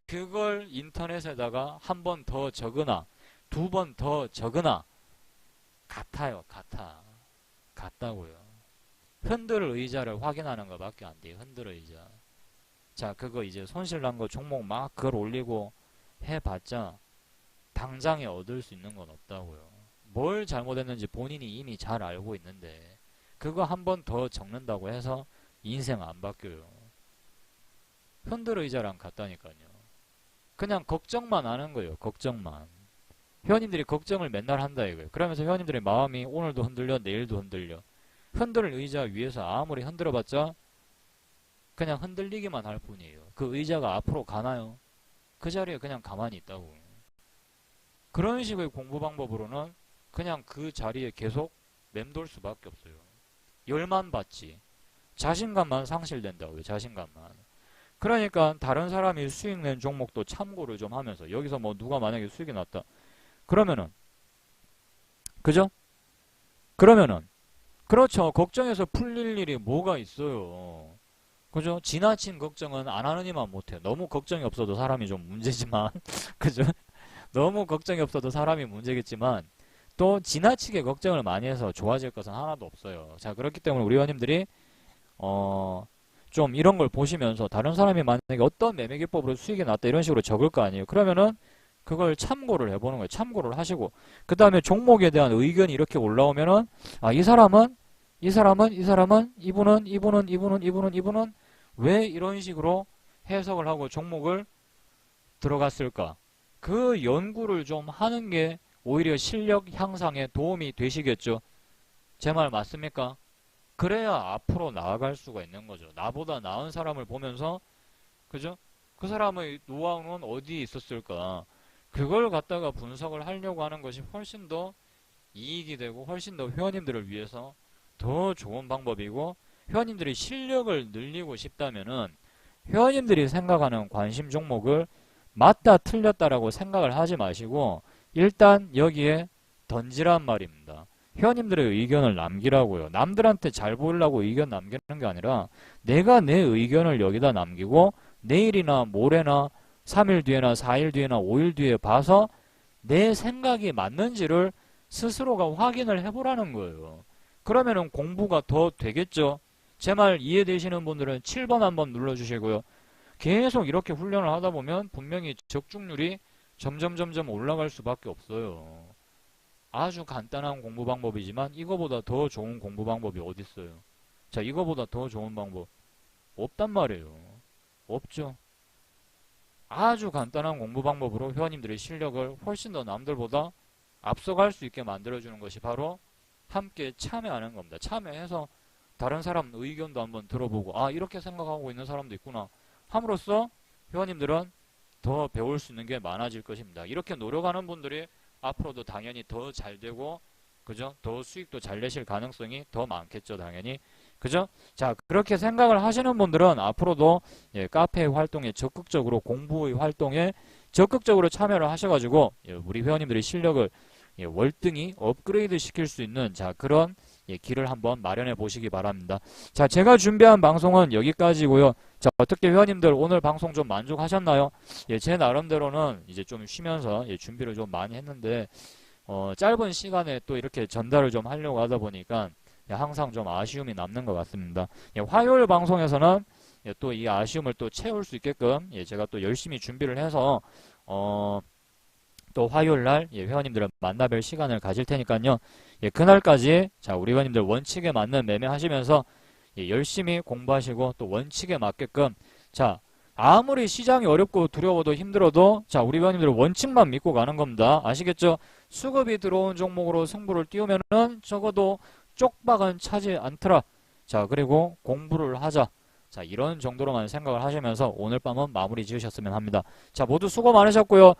그걸 인터넷에다가 한 번 더 적으나 두 번 더 적으나 같아요. 같다고요. 흔들 의자를 확인하는 것밖에 안 돼요. 흔들 의자. 자, 그거 이제 손실난 거 종목 막 글 올리고 해봤자 당장에 얻을 수 있는 건 없다고요. 뭘 잘못했는지 본인이 이미 잘 알고 있는데 그거 한 번 더 적는다고 해서 인생 안 바뀌어요. 흔들 의자랑 같다니까요. 그냥 걱정만 하는 거예요. 걱정만. 회원님들이 걱정을 맨날 한다 이거예요. 그러면서 회원님들의 마음이 오늘도 흔들려 내일도 흔들려. 흔들 의자 위에서 아무리 흔들어봤자 그냥 흔들리기만 할 뿐이에요. 그 의자가 앞으로 가나요? 그 자리에 그냥 가만히 있다고. 그런 식의 공부 방법으로는 그냥 그 자리에 계속 맴돌 수밖에 없어요. 열만 받지. 자신감만 상실된다고요. 자신감만. 그러니까 다른 사람이 수익 낸 종목도 참고를 좀 하면서 여기서 뭐 누가 만약에 수익이 났다. 그러면은 그죠? 그러면은 그렇죠. 걱정해서 풀릴 일이 뭐가 있어요. 그죠? 지나친 걱정은 안 하느니만 못해요. 너무 걱정이 없어도 사람이 좀 문제지만 그죠? 너무 걱정이 없어도 사람이 문제겠지만 또 지나치게 걱정을 많이 해서 좋아질 것은 하나도 없어요. 자, 그렇기 때문에 우리 회원님들이 좀 이런 걸 보시면서 다른 사람이 만약에 어떤 매매 기법으로 수익이 났다 이런 식으로 적을 거 아니에요. 그러면은 그걸 참고를 해보는 거예요. 참고를 하시고 그 다음에 종목에 대한 의견이 이렇게 올라오면은 아, 이분은 왜 이런 식으로 해석을 하고 종목을 들어갔을까? 그 연구를 좀 하는 게 오히려 실력 향상에 도움이 되시겠죠. 제 말 맞습니까? 그래야 앞으로 나아갈 수가 있는 거죠. 나보다 나은 사람을 보면서 그죠? 그 사람의 노하우는 어디에 있었을까? 그걸 갖다가 분석을 하려고 하는 것이 훨씬 더 이익이 되고 훨씬 더 회원님들을 위해서 더 좋은 방법이고 회원님들이 실력을 늘리고 싶다면은 회원님들이 생각하는 관심 종목을 맞다 틀렸다라고 생각을 하지 마시고 일단 여기에 던지란 말입니다. 회원님들의 의견을 남기라고요. 남들한테 잘 보이려고 의견 남기는 게 아니라 내가 내 의견을 여기다 남기고 내일이나 모레나 3일 뒤에나 4일 뒤에나 5일 뒤에 봐서 내 생각이 맞는지를 스스로가 확인을 해보라는 거예요. 그러면은 공부가 더 되겠죠. 제 말 이해되시는 분들은 7번 한번 눌러주시고요. 계속 이렇게 훈련을 하다 보면 분명히 적중률이 점점 올라갈 수밖에 없어요. 아주 간단한 공부 방법이지만 이거보다 더 좋은 공부 방법이 어디 있어요? 자, 이거보다 더 좋은 방법 없단 말이에요. 없죠. 아주 간단한 공부 방법으로 회원님들의 실력을 훨씬 더 남들보다 앞서갈 수 있게 만들어주는 것이 바로 함께 참여하는 겁니다. 참여해서 다른 사람 의견도 한번 들어보고 아, 이렇게 생각하고 있는 사람도 있구나 함으로써 회원님들은 더 배울 수 있는 게 많아질 것입니다. 이렇게 노력하는 분들이 앞으로도 당연히 더 잘 되고 그죠? 더 수익도 잘 내실 가능성이 더 많겠죠. 당연히. 그죠? 자, 그렇게 생각을 하시는 분들은 앞으로도 카페 활동에 적극적으로 공부의 활동에 적극적으로 참여를 하셔가지고 우리 회원님들의 실력을 월등히 업그레이드 시킬 수 있는 자 그런 길을 한번 마련해 보시기 바랍니다. 자, 제가 준비한 방송은 여기까지고요. 자, 어떻게 회원님들 오늘 방송 좀 만족하셨나요? 제 나름대로는 이제 좀 쉬면서 준비를 좀 많이 했는데 짧은 시간에 또 이렇게 전달을 좀 하려고 하다 보니까 항상 좀 아쉬움이 남는 것 같습니다. 화요일 방송에서는 또 이 아쉬움을 또 채울 수 있게끔 제가 또 열심히 준비를 해서 또 화요일날 회원님들을 만나뵐 시간을 가질 테니까요. 그날까지 자 우리 회원님들 원칙에 맞는 매매 하시면서 열심히 공부하시고 또 원칙에 맞게끔 자 아무리 시장이 어렵고 두려워도 힘들어도 자 우리 회원님들 원칙만 믿고 가는 겁니다. 아시겠죠? 수급이 들어온 종목으로 승부를 띄우면은 적어도 쪽박은 차지 않더라. 자 그리고 공부를 하자. 자 이런 정도로만 생각을 하시면서 오늘 밤은 마무리 지으셨으면 합니다. 자 모두 수고 많으셨고요.